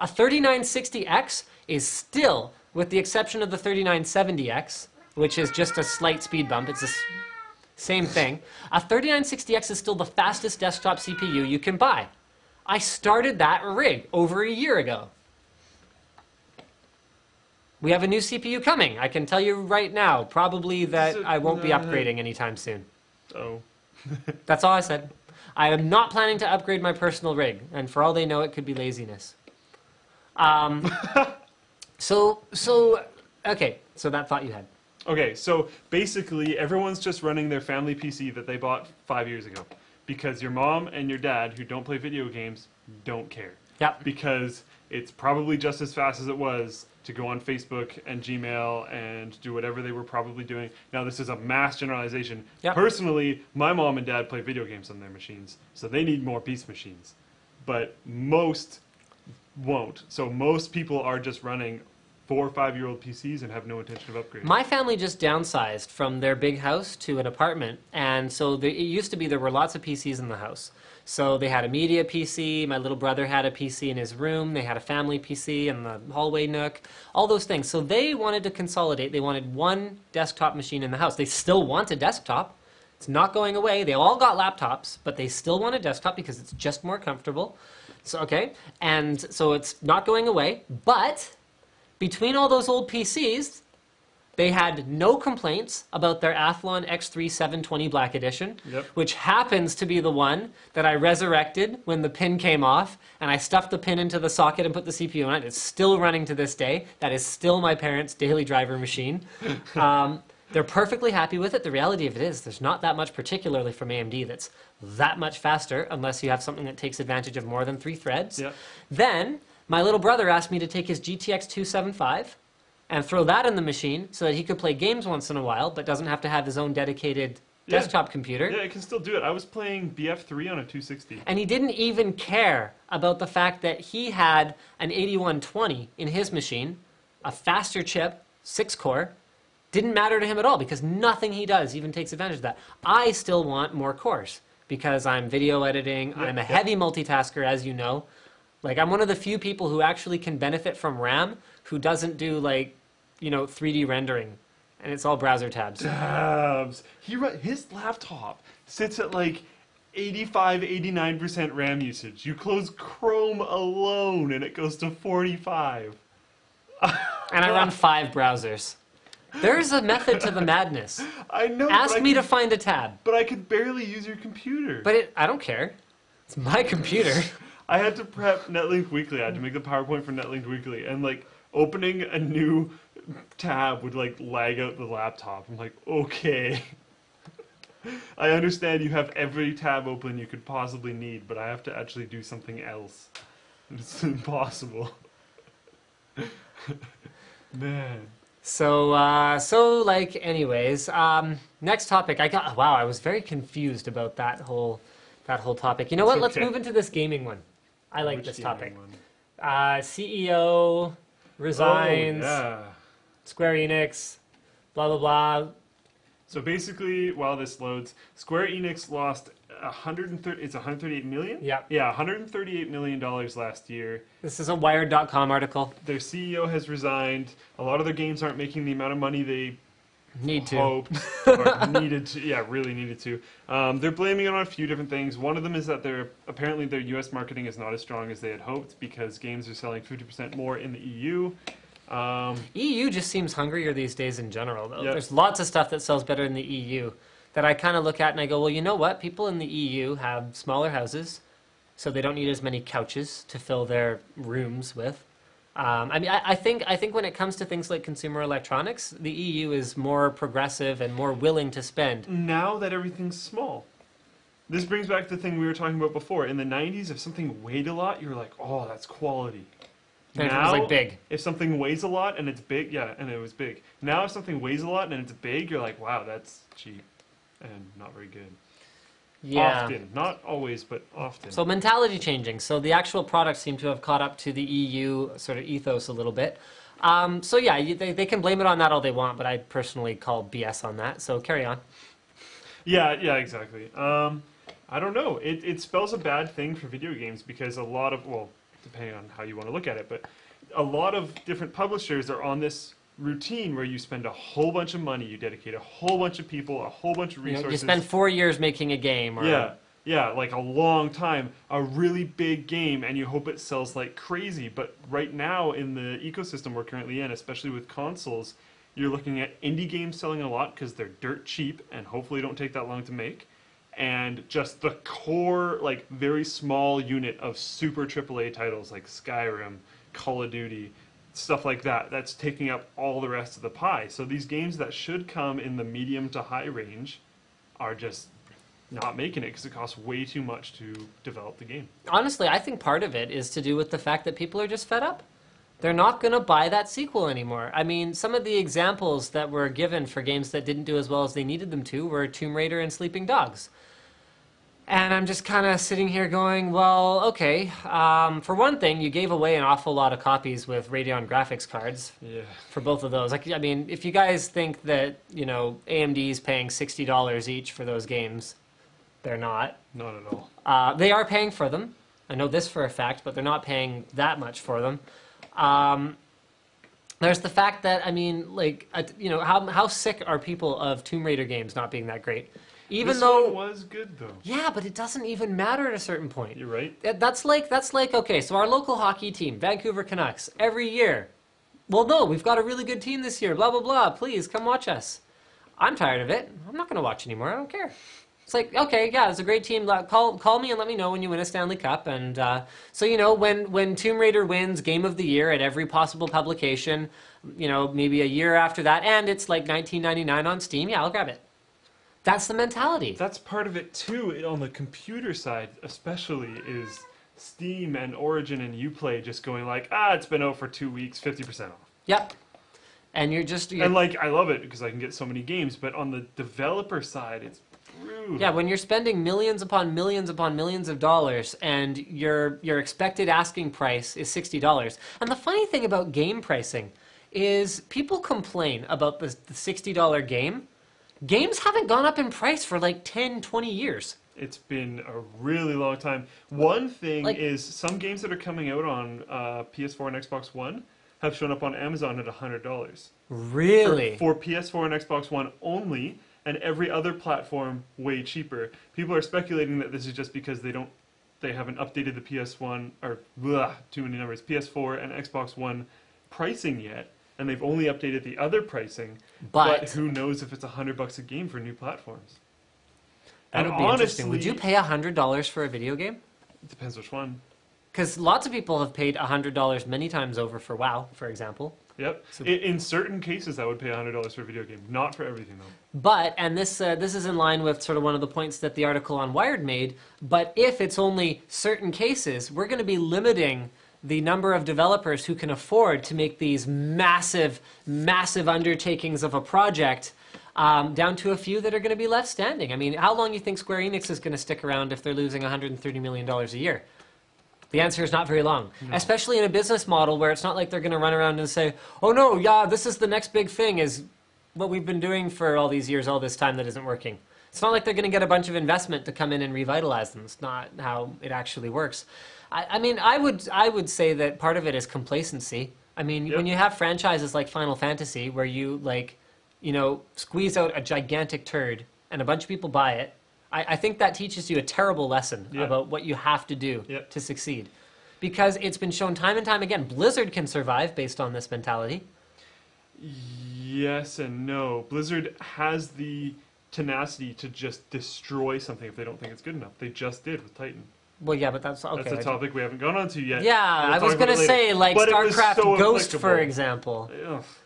A 3960X is still, with the exception of the 3970X, which is just a slight speed bump. It's the same thing. A 3960X is still the fastest desktop CPU you can buy. I started that rig over a year ago. We have a new CPU coming. I can tell you right now, probably that I won't be upgrading anytime soon. Oh. That's all I said. I am not planning to upgrade my personal rig, and for all they know, it could be laziness. Okay, so that thought you had. Okay, so basically everyone's just running their family PC that they bought 5 years ago. Because your mom and your dad, who don't play video games, don't care. Yep. Because it's probably just as fast as it was to go on Facebook and Gmail and do whatever they were probably doing. Now, this is a mass generalization. Yep. Personally, my mom and dad play video games on their machines, so they need more piece machines. But most won't. So most people are just running 4 or 5-year-old PCs and have no intention of upgrading. My family just downsized from their big house to an apartment, and so it used to be there were lots of PCs in the house. So they had a media PC, my little brother had a PC in his room, they had a family PC in the hallway nook, all those things. So they wanted to consolidate, they wanted one desktop machine in the house. They still want a desktop, it's not going away. They all got laptops, but they still want a desktop because it's just more comfortable. So, okay, and so it's not going away, but between all those old PCs, they had no complaints about their Athlon X3 720 Black Edition, which happens to be the one that I resurrected when the pin came off, and I stuffed the pin into the socket and put the CPU on it. It's still running to this day. That is still my parents' daily driver machine. They're perfectly happy with it. The reality of it is there's not that much, particularly from AMD, that's that much faster unless you have something that takes advantage of more than 3 threads. Yep. Then my little brother asked me to take his GTX 275 and throw that in the machine so that he could play games once in a while, but doesn't have to have his own dedicated desktop computer. Yeah, it can still do it. I was playing BF3 on a 260. And he didn't even care about the fact that he had an 8120 in his machine, a faster chip, 6-core. Didn't matter to him at all because nothing he does even takes advantage of that. I still want more cores because I'm video editing. I'm a heavy multitasker, as you know. Like, I'm one of the few people who actually can benefit from RAM who doesn't do, like, 3D rendering. And it's all browser tabs. Tabs. His laptop sits at, like, 85, 89% RAM usage. You close Chrome alone, and it goes to 45. And I run 5 browsers. There's a method to the madness. I know. Ask me to find a tab. But I could barely use your computer. But I don't care. It's my computer. I had to prep Netlink Weekly. I had to make the PowerPoint for Netlink Weekly. And, like, opening a new tab would, like, lag out the laptop. I'm like, okay. I understand you have every tab open you could possibly need, but I have to actually do something else. It's impossible. Man. So, anyways, next topic. I was very confused about that whole topic. You know what? Let's move into this gaming one. I like this topic. CEO resigns. Oh, yeah. Square Enix, blah blah blah. So basically, while this loads, Square Enix lost 138 million? Yeah. Yeah, $138 million last year. This is a Wired.com article. Their CEO has resigned. A lot of their games aren't making the amount of money they hoped or needed to. Yeah, really needed to. They're blaming it on a few different things. One of them is that apparently their US marketing is not as strong as they had hoped because games are selling 50% more in the EU. EU just seems hungrier these days in general, though. Yep. There's lots of stuff that sells better in the EU that I kind of look at and I go, well, you know what? People in the EU have smaller houses, so they don't need as many couches to fill their rooms with. I think when it comes to things like consumer electronics, the EU is more progressive and more willing to spend. Now that everything's small. This brings back the thing we were talking about before. In the 90s, if something weighed a lot, you were like, oh, that's quality. And now, it was like big. If something weighs a lot and it's big, yeah, and it was big. Now if something weighs a lot and it's big, you're like, wow, that's cheap and not very good. Yeah. Often, not always, but often. So mentality changing. So the actual products seem to have caught up to the EU sort of ethos a little bit. So yeah, they can blame it on that all they want, but I personally call BS on that. So carry on. Yeah, exactly. I don't know. It spells a bad thing for video games because a lot of, well, depending on how you want to look at it, but a lot of different publishers are on this routine where you spend a whole bunch of money, you dedicate a whole bunch of people, a whole bunch of resources. You spend 4 years making a game. Or... Yeah, like a long time, a really big game, and you hope it sells like crazy. But right now in the ecosystem we're currently in, especially with consoles, you're looking at indie games selling a lot because they're dirt cheap and hopefully don't take that long to make. And just the core, like very small unit of super AAA titles like Skyrim, Call of Duty, stuff like that, that's taking up all the rest of the pie. So these games that should come in the medium to high range are just not making it because it costs way too much to develop the game. Honestly, I think part of it is to do with the fact that people are just fed up. They're not going to buy that sequel anymore. I mean, some of the examples that were given for games that didn't do as well as they needed them to were Tomb Raider and Sleeping Dogs. And I'm just kind of sitting here going, well, okay, for one thing, you gave away an awful lot of copies with Radeon graphics cards for both of those. Like, I mean, if you guys think that, you know, AMD's paying $60 each for those games, they're not. Not at all. They are paying for them. I know this for a fact, but they're not paying that much for them. There's the fact that, I mean, like, you know, how sick are people of Tomb Raider games not being that great? Even this though one was good though. Yeah, but it doesn't even matter at a certain point. You're right. That's like okay, so our local hockey team, Vancouver Canucks, every year. Well, no, we've got a really good team this year. Blah blah blah. Please come watch us. I'm tired of it. I'm not going to watch anymore. I don't care. It's like, okay, yeah, it's a great team. Call me and let me know when you win a Stanley Cup. And so, you know, when Tomb Raider wins Game of the Year at every possible publication, you know, maybe a year after that, and it's like $19.99 on Steam, yeah, I'll grab it. That's the mentality. That's part of it too. On the computer side, especially, is Steam and Origin and Uplay just going like, it's been out for 2 weeks, 50% off. Yep. And you're and like, I love it because I can get so many games. But on the developer side, it's brutal. Yeah, when you're spending millions upon millions upon millions of dollars, and your expected asking price is $60. And the funny thing about game pricing is people complain about the $60 game. Games haven't gone up in price for like 10, 20 years. It's been a really long time. One thing is some games that are coming out on PS4 and Xbox One have shown up on Amazon at $100. Really? For PS4 and Xbox One only, and every other platform way cheaper. People are speculating that this is just because they haven't updated the PS1 or too many numbers, PS4 and Xbox One pricing yet. And they've only updated the other pricing, but who knows if it's $100 a game for new platforms? That would be interesting. Would you pay $100 for a video game? It depends which one. Because lots of people have paid $100 many times over for WoW, for example. Yep. So, in certain cases, I would pay $100 for a video game. Not for everything, though. But, and this is in line with sort of one of the points that the article on Wired made, but if it's only certain cases, we're going to be limiting the number of developers who can afford to make these massive, massive undertakings of a project down to a few that are going to be left standing. I mean, how long do you think Square Enix is going to stick around if they're losing $130 million a year? The answer is not very long, especially in a business model where it's not like they're going to run around and say, oh no, yeah, this is the next big thing, is what we've been doing for all these years, all this time that isn't working. It's not like they're going to get a bunch of investment to come in and revitalize them. It's not how it actually works. I mean, I would say that part of it is complacency. I mean, when you have franchises like Final Fantasy where you, like, you know, squeeze out a gigantic turd and a bunch of people buy it, I think that teaches you a terrible lesson about what you have to do to succeed. Because it's been shown time and time again, Blizzard can survive based on this mentality. Yes and no. Blizzard has the tenacity to just destroy something if they don't think it's good enough. They just did with Titan. Well, yeah, but that's okay. That's a topic we haven't gone on to yet. Yeah, I was going to say, like, but StarCraft Ghost, for example.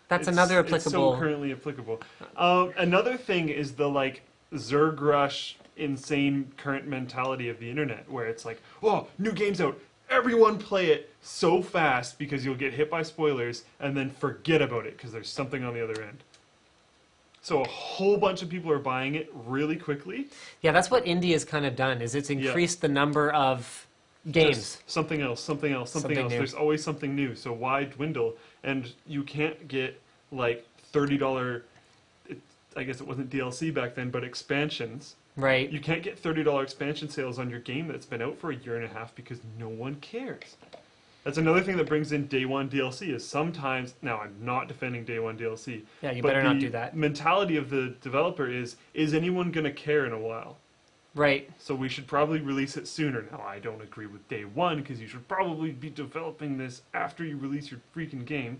That's another applicable. It's so currently applicable. Another thing is the, like, Zerg Rush, insane current mentality of the internet, where it's like, oh, new game's out. Everyone play it so fast because you'll get hit by spoilers and then forget about it because there's something on the other end. So a whole bunch of people are buying it really quickly. Yeah, that's what India's kind of done, is it's increased the number of games. Just something else, something else, something else. New. There's always something new. So why dwindle? And you can't get like $30, I guess it wasn't DLC back then, but expansions. Right. You can't get $30 expansion sales on your game that's been out for a year and a half because no one cares. That's another thing that brings in day one DLC is sometimes, now I'm not defending day one DLC. Yeah, you but better not the do that. mentality of the developer is anyone going to care in a while? Right. So we should probably release it sooner. Now, I don't agree with day one because you should probably be developing this after you release your freaking game.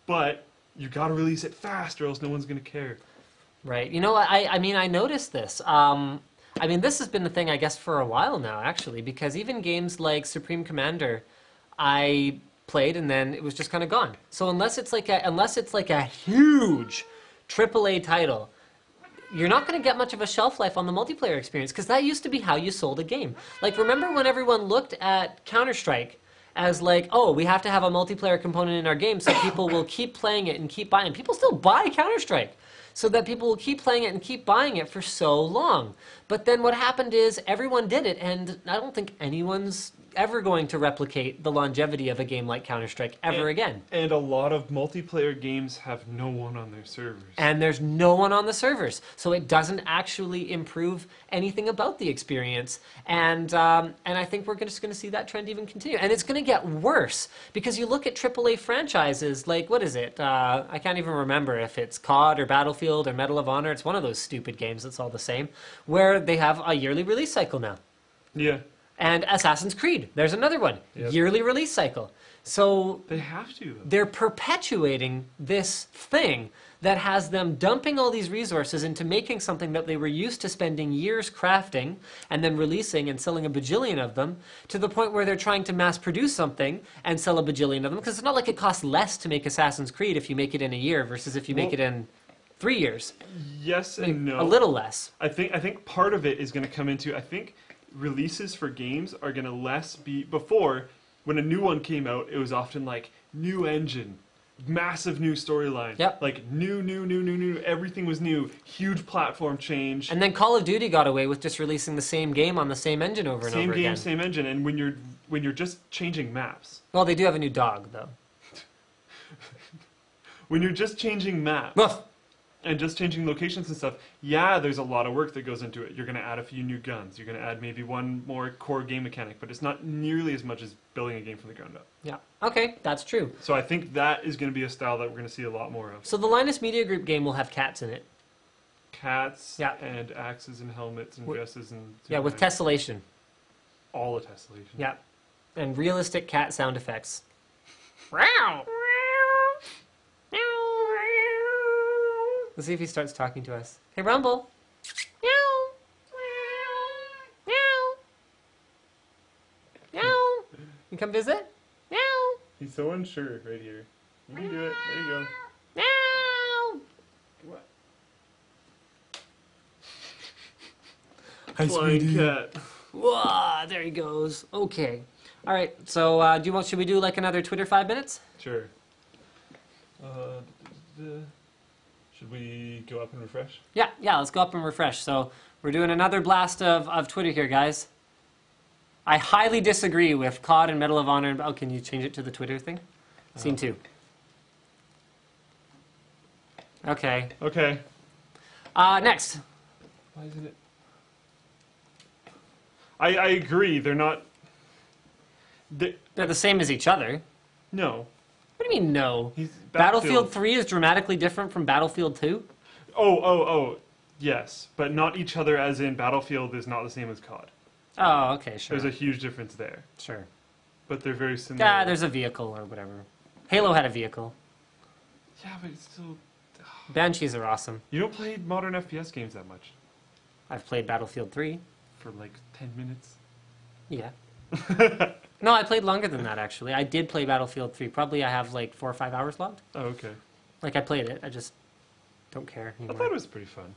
But you got to release it fast or else no one's going to care. Right. You know, I mean, I noticed this. I mean, this has been the thing, I guess, for a while now, actually, because even games like Supreme Commander, I played and then it was just kind of gone. So unless it's like a huge AAA title, you're not going to get much of a shelf life on the multiplayer experience because that used to be how you sold a game. Like, remember when everyone looked at Counter-Strike as like, oh, we have to have a multiplayer component in our game so people will keep playing it and keep buying it. People still buy Counter-Strike so that people will keep playing it and keep buying it for so long. But then what happened is everyone did it, and I don't think anyone's ever going to replicate the longevity of a game like Counter-Strike ever again. And a lot of multiplayer games have no one on their servers. And there's no one on the servers, so it doesn't actually improve anything about the experience. And I think we're just going to see that trend even continue. And it's going to get worse, because you look at AAA franchises, like, what is it? I can't even remember if it's COD or Battlefield or Medal of Honor. It's one of those stupid games that's all the same, where they have a yearly release cycle now. Yeah. And Assassin's Creed, there's another one. Yep. Yearly release cycle. So They have to. they're perpetuating this thing that has them dumping all these resources into making something that they were used to spending years crafting and then releasing and selling a bajillion of them, to the point where they're trying to mass produce something and sell a bajillion of them, because it's not like it costs less to make Assassin's Creed if you make it in a year versus if you make it in 3 years. Yes and no. A little less. I think part of it is going to come into, I think releases for games are going to less be, before, when a new one came out, it was often like, new engine, massive new storyline. Yep. Like, new, everything was new, huge platform change. And then Call of Duty got away with just releasing the same game on the same engine over and over again. Same engine, and when you're just changing maps. Well, they do have a new dog, though. When you're just changing maps. Woof. And just changing locations and stuff, yeah, there's a lot of work that goes into it. You're going to add a few new guns. You're going to add maybe one more core game mechanic, but it's not nearly as much as building a game from the ground up. Yeah. Okay, that's true. So I think that is going to be a style that we're going to see a lot more of. So the Linus Media Group game will have cats in it. Cats Yeah. and axes and helmets and dresses and... Yeah, with tessellation. all the tessellation. Yeah. And realistic cat sound effects. Meow. Let's see if he starts talking to us. Hey, Rumble. Meow. Meow. Meow. You come visit? Meow. He's so unsure right here. You can do it. There you go. Meow. What? Hi, Flying cat. Whoa, there he goes. Okay. All right. So, should we do like another Twitter 5 minutes? Sure. Should we go up and refresh? Yeah. Let's go up and refresh. So we're doing another blast of Twitter here, guys. I highly disagree with COD and Medal of Honor. Oh, can you change it to the Twitter thing? Scene 2. Okay. Okay. Next. Why isn't it? I agree. They're not. They're the same as each other. No. What do you mean, no? He's Battlefield 3 is dramatically different from Battlefield 2? Oh. Yes, but not each other as in Battlefield is not the same as COD. Oh, okay, sure. There's a huge difference there. Sure. But they're very similar. Yeah, there's a vehicle or whatever. Halo had a vehicle. Yeah, but it's still... Banshees are awesome. You don't play modern FPS games that much. I've played Battlefield 3. For like 10 minutes. Yeah. No, I played longer than that, actually. I did play Battlefield 3. Probably I have like 4 or 5 hours logged. Oh, okay. Like, I played it. I just don't care I anymore. thought it was pretty fun.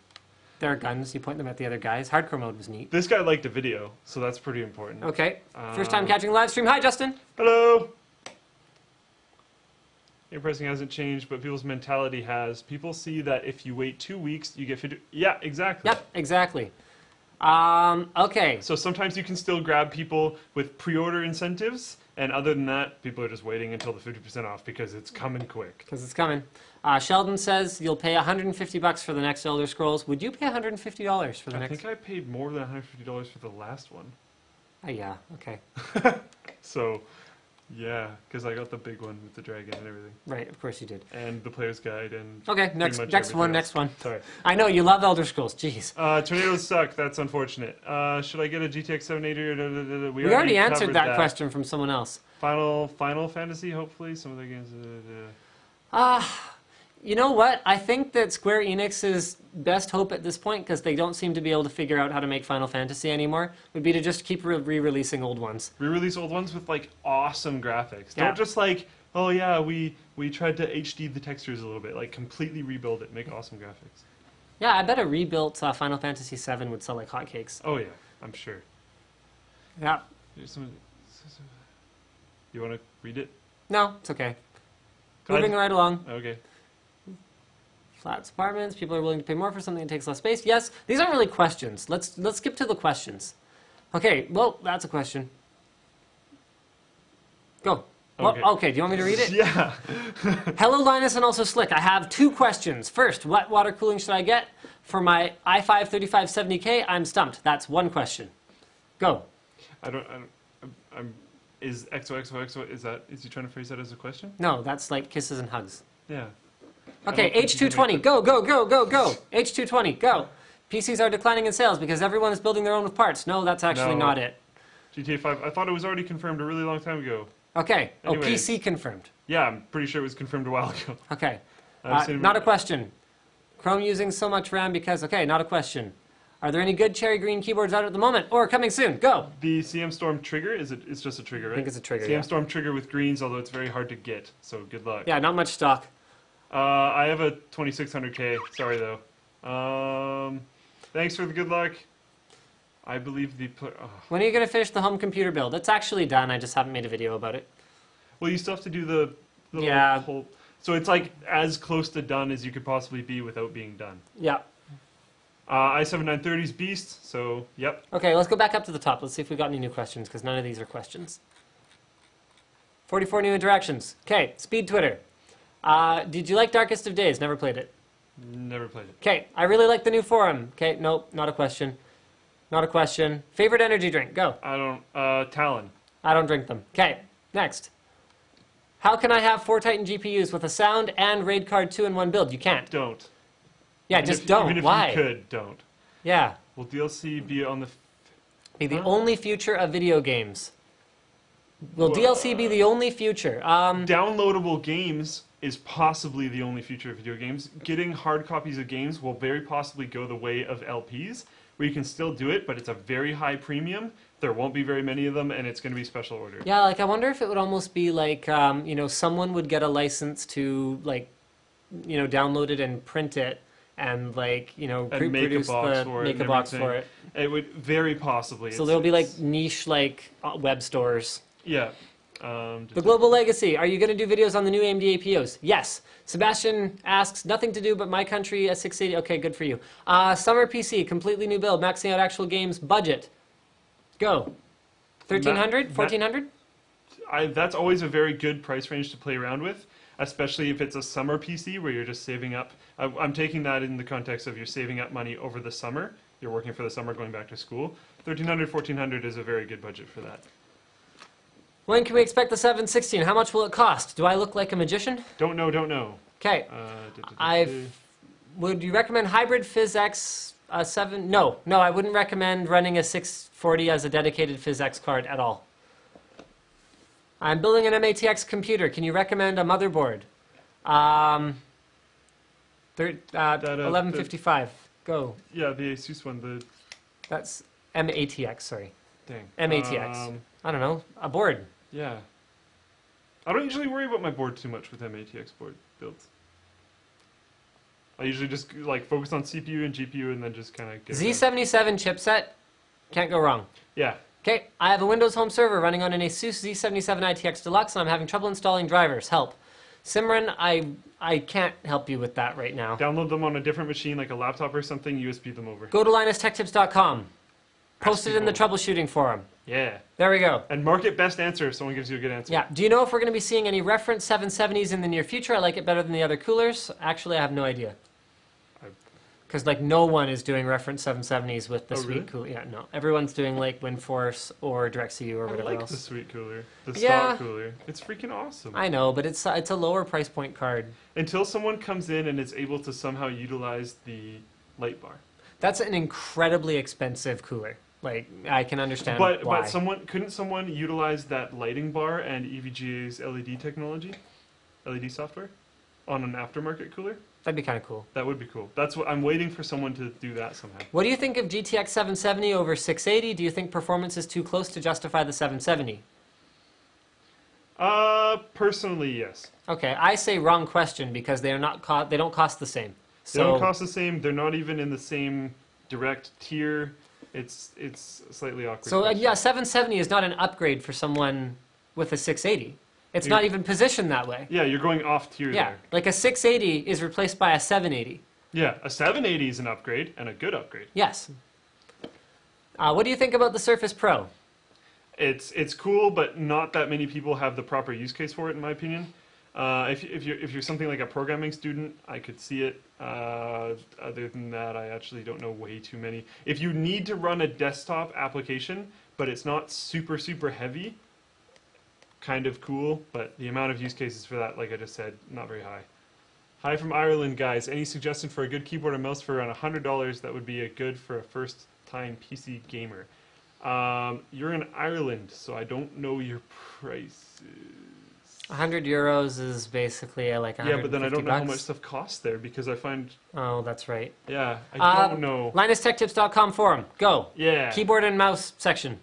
There are guns. You point them at the other guys. Hardcore mode was neat. This guy liked a video, so that's pretty important. Okay. First time catching a live stream. Hi, Justin. Hello! Game pricing hasn't changed, but people's mentality has. People see that if you wait 2 weeks, you get 50. Yeah, exactly. Yep, exactly. Okay. So sometimes you can still grab people with pre-order incentives, and other than that, people are just waiting until the 50% off because it's coming quick. Because it's coming. Sheldon says you'll pay $150 for the next Elder Scrolls. Would you pay $150 for the next? I think I paid more than $150 for the last one. Yeah, okay. So, yeah, because I got the big one with the dragon and everything. Right, of course you did. And the player's guide and Okay, next one. Sorry. I know, you love Elder Scrolls, jeez. Tornadoes suck, that's unfortunate. Should I get a GTX 780 or... We already answered that question from someone else. Final Fantasy, hopefully? Some of the games... You know what? I think that Square Enix's best hope at this point, because they don't seem to be able to figure out how to make Final Fantasy anymore, would be to just keep re-releasing old ones. Re-release old ones with, like, awesome graphics. Yeah. Don't just, like, oh yeah, we tried to HD the textures a little bit. Like, completely rebuild it, make awesome graphics. Yeah, I bet a rebuilt Final Fantasy VII would sell like hotcakes. Oh yeah, I'm sure. Yeah. You want to read it? No, it's okay. Moving right along. Okay. Flats apartments. People are willing to pay more for something that takes less space. Yes, these aren't really questions. Let's skip to the questions. Okay, well, that's a question. Go. Okay. Well, okay, do you want me to read it? Yeah. Hello, Linus, and also Slick. I have 2 questions. First, what water cooling should I get? For my i5 3570K, I'm stumped. That's 1 question. Go. Is XOXOXO, is he trying to phrase that as a question? No, that's like kisses and hugs. Yeah. Okay, H220, go, go, go, go, go. H220, go. PCs are declining in sales because everyone is building their own with parts. No, that's actually not it. GTA 5, I thought it was already confirmed a really long time ago. Okay. Anyways. Oh, PC confirmed. Yeah, I'm pretty sure it was confirmed a while ago. Okay. Not a question. Chrome using so much RAM because, okay, not a question. Are there any good cherry green keyboards out at the moment or coming soon? Go. The CM Storm trigger, it's just a trigger, right? I think it's a trigger, CM Storm trigger with greens, although it's very hard to get, so good luck. Yeah, not much stock. I have a 2600K, sorry though. Thanks for the good luck. I believe the... When are you going to finish the home computer build? It's actually done, I just haven't made a video about it. Well, you still have to do the whole... So it's like as close to done as you could possibly be without being done. Yeah. i7-930's beast, so yep. Okay, let's go back up to the top. Let's see if we got any new questions, because none of these are questions. 44 new interactions. Okay, speed Twitter. Did you like Darkest of Days? Never played it. Never played it. Okay, I really like the new forum. Okay, nope, not a question. Not a question. Favorite energy drink? Go. I don't, Talon. I don't drink them. Okay, next. How can I have 4 Titan GPUs with a sound and RAID card 2 in one build? You can't. Don't. Yeah, just don't. Even if Why? you could, don't. Yeah. Will DLC be on the... Be the only future of video games. Will DLC be the only future? Downloadable games is possibly the only future of video games. Getting hard copies of games will very possibly go the way of LPs, where you can still do it, but it's a very high premium. There won't be very many of them, and it's going to be special order. Yeah, like I wonder if it would almost be like, you know, someone would get a license to, like, you know, download it and print it, and like, you know, make a box for it. It would very possibly. So there'll be like niche, like web stores. Yeah. The Global Legacy. Are you going to do videos on the new AMD APOs? Yes. Sebastian asks, nothing to do but my country a 680. Okay, good for you. Summer PC, completely new build, maxing out actual games, budget. Go. 1300? 1400? That's always a very good price range to play around with, especially if it's a summer PC where you're just saving up. I'm taking that in the context of you're saving up money over the summer. You're working for the summer, going back to school. 1300, 1400 is a very good budget for that. When can we expect the 716? How much will it cost? Do I look like a magician? Don't know. Okay. Would you recommend hybrid PhysX 7? No, I wouldn't recommend running a 640 as a dedicated PhysX card at all. I'm building an MATX computer. Can you recommend a motherboard? 1155. Go. Yeah, the Asus one. That's MATX, sorry. Dang. MATX. I don't know. A board. Yeah. I don't usually worry about my board too much with MATX board builds. I usually just like focus on CPU and GPU and then just kind of get Z77 chipset. Can't go wrong. Yeah. Okay, I have a Windows home server running on an Asus Z77 ITX Deluxe and I'm having trouble installing drivers. Help. Simran, I can't help you with that right now. Download them on a different machine, like a laptop or something, USB them over. Go to linustechtips.com. Post it in the troubleshooting forum. Yeah. There we go. And mark it best answer if someone gives you a good answer. Yeah. Do you know if we're going to be seeing any reference 770s in the near future? I like it better than the other coolers. Actually, I have no idea. Because like no one is doing reference 770s with the sweet cooler. Yeah, no. Everyone's doing like WindForce or DirectCU or whatever else. The sweet cooler. The Yeah. stock cooler. It's freaking awesome. I know, but it's a lower price point card. Until someone comes in and is able to somehow utilize the light bar. That's an incredibly expensive cooler. Like, I can understand why. But couldn't someone utilize that lighting bar and EVGA's LED technology, LED software, on an aftermarket cooler? That'd be kind of cool. That would be cool. That's what I'm waiting for someone to do that somehow. What do you think of GTX 770 over 680? Do you think performance is too close to justify the 770? Personally, yes. Okay, I say wrong question because they are not they don't cost the same. So They don't cost the same. They're not even in the same direct tier. It's slightly awkward. So yeah, 770 is not an upgrade for someone with a 680. It's not even positioned that way. Yeah, you're going off tier Yeah, there. like a 680 is replaced by a 780. Yeah, a 780 is an upgrade, and a good upgrade. Yes. What do you think about the Surface Pro? It's cool, but not that many people have the proper use case for it, in my opinion. If you're something like a programming student, I could see it. Other than that, I actually don't know way too many. If you need to run a desktop application, but it's not super heavy, kind of cool. But the amount of use cases for that, like I just said, not very high. Hi from Ireland, guys. Any suggestion for a good keyboard and mouse for around $100 that would be a good for a first-time PC gamer? You're in Ireland, so I don't know your prices. 100 euros is basically like 150 Yeah, but then I don't know how bucks. much stuff costs there because I find... Oh, that's right. Yeah, I don't know. LinusTechTips.com forum. Go. Yeah. Keyboard and mouse section.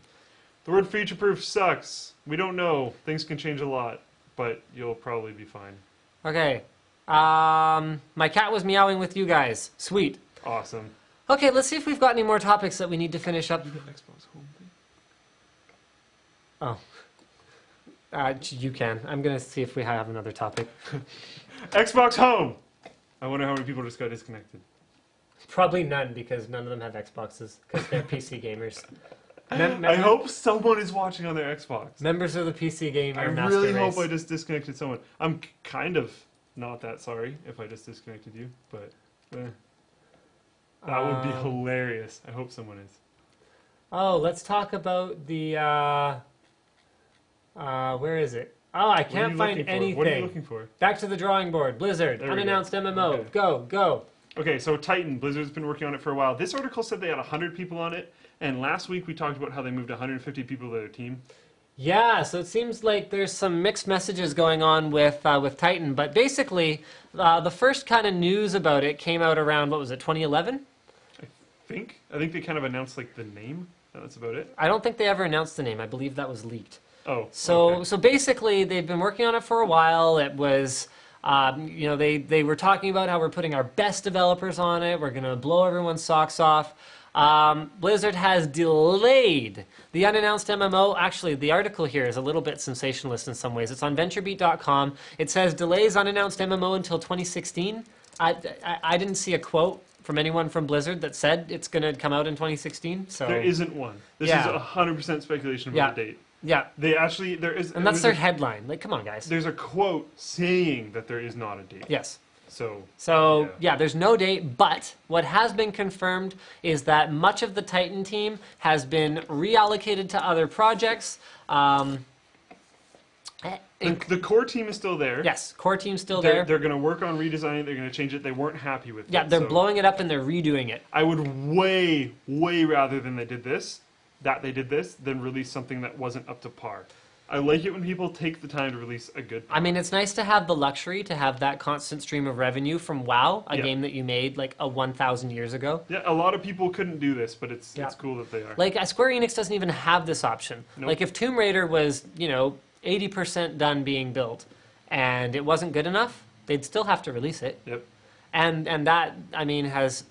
The word future-proof sucks. We don't know. Things can change a lot, but you'll probably be fine. Okay. My cat was meowing with you guys. Sweet. Awesome. Okay, let's see if we've got any more topics that we need to finish up. You got Xbox Home thing? Oh. You can. I'm going to see if we have another topic. Xbox Home! I wonder how many people just got disconnected. Probably none, because none of them have Xboxes, because they're PC gamers. I hope someone is watching on their Xbox. Members of the PC gamer I master really race. hope I just disconnected someone. I'm kind of not that sorry if I just disconnected you, but that would be hilarious. I hope someone is. Oh, let's talk about the... where is it? Oh, I can't find anything. What are you looking for? Back to the drawing board. Blizzard. There we Unannounced go. MMO. Okay. Go. Okay, so Titan. Blizzard's been working on it for a while. This article said they had 100 people on it, and last week we talked about how they moved 150 people to their team. Yeah, so it seems like there's some mixed messages going on with Titan, but basically, the first kind of news about it came out around, what was it, 2011? I think they kind of announced like the name. That's about it. I don't think they ever announced the name. I believe that was leaked. Oh. So okay. so basically, they've been working on it for a while. It was, they were talking about how we're putting our best developers on it. We're gonna blow everyone's socks off. Blizzard has delayed the unannounced MMO. Actually, the article here is a little bit sensationalist in some ways. It's on VentureBeat.com. It says delays unannounced MMO until 2016. I didn't see a quote from anyone from Blizzard that said it's going to come out in 2016. So There isn't one. This is 100% speculation about the date. Yeah. There is, and that's their headline. Like, come on, guys. There's a quote saying that there is not a date. Yes. So yeah, there's no date, but what has been confirmed is that much of the Titan team has been reallocated to other projects. The core team is still there. Yes, core team's still there. They're going to work on redesigning it. They're going to change it. They weren't happy with it. Yeah, they're blowing it up and they're redoing it. I would way rather than they did this, than release something that wasn't up to par. I like it when people take the time to release a good product. I mean, it's nice to have the luxury to have that constant stream of revenue from WoW, a game that you made like 1,000 years ago. Yeah, a lot of people couldn't do this, but it's cool that they are. Like, Square Enix doesn't even have this option. Nope. Like, if Tomb Raider was, 80% done being built and it wasn't good enough, they'd still have to release it. Yep. And that, I mean, has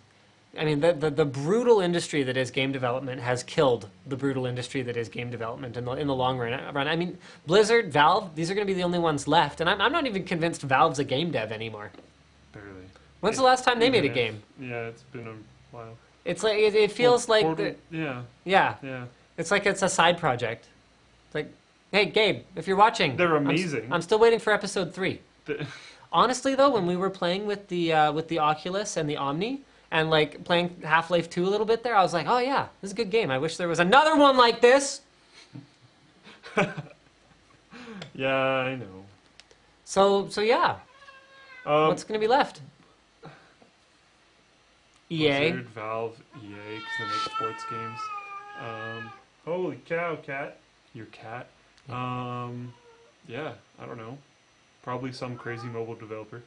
I mean, the brutal industry that is game development has killed the brutal industry that is game development in the long run. I mean, Blizzard, Valve, these are going to be the only ones left, and I'm not even convinced Valve's a game dev anymore. Barely. When's the last time they made a game? Yeah, it's been a while. It's like it feels like yeah. It's like it's a side project. It's like, hey Gabe, if you're watching, they're amazing. I'm still waiting for episode 3. Honestly, though, when we were playing with the Oculus and the Omni, and like playing Half-Life 2 a little bit there, I was like, oh yeah, this is a good game. I wish there was another one like this. Yeah, I know. So yeah. What's going to be left? EA. Blizzard, Valve, EA, because they make sports games. Holy cow, cat. Your cat. Yeah, I don't know. Probably some crazy mobile developer.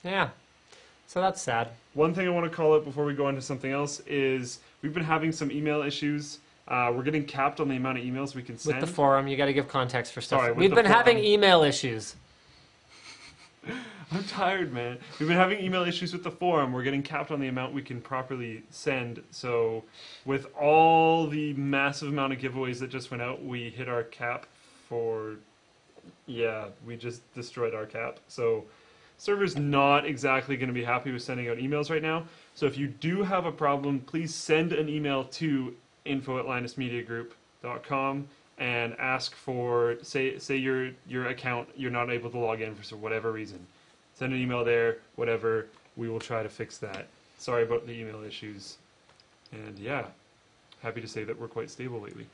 Yeah. So that's sad. One thing I want to call out before we go on to something else is we've been having some email issues. We're getting capped on the amount of emails we can send. With the forum, you got to give context for stuff. Sorry, we've been having email issues. I'm tired, man. We've been having email issues with the forum. We're getting capped on the amount we can properly send. So with all the massive amount of giveaways that just went out, we hit our cap for... Yeah, we just destroyed our cap. So server's not exactly going to be happy with sending out emails right now. So if you do have a problem, please send an email to info@linusmediagroup.com and ask for, say your account, you're not able to log in for whatever reason. Send an email there, whatever. We will try to fix that. Sorry about the email issues. And yeah, happy to say that we're quite stable lately.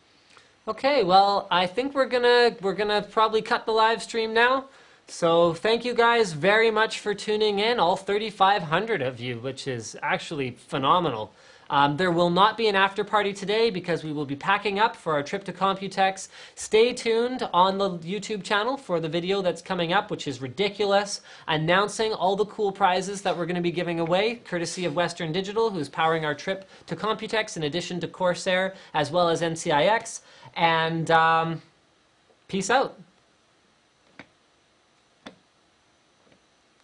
Okay, well, I think we're gonna probably cut the live stream now. So thank you guys very much for tuning in, all 3,500 of you, which is actually phenomenal. There will not be an after party today because we will be packing up for our trip to Computex. Stay tuned on the YouTube channel for the video that's coming up, which is ridiculous, announcing all the cool prizes that we're going to be giving away, courtesy of Western Digital, who's powering our trip to Computex in addition to Corsair, as well as NCIX. And peace out.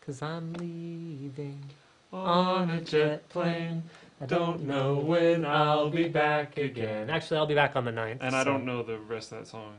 'Cause I'm leaving on a jet plane. I don't know when I'll be back again. Actually, I'll be back on the 9th. And I don't know the rest of that song.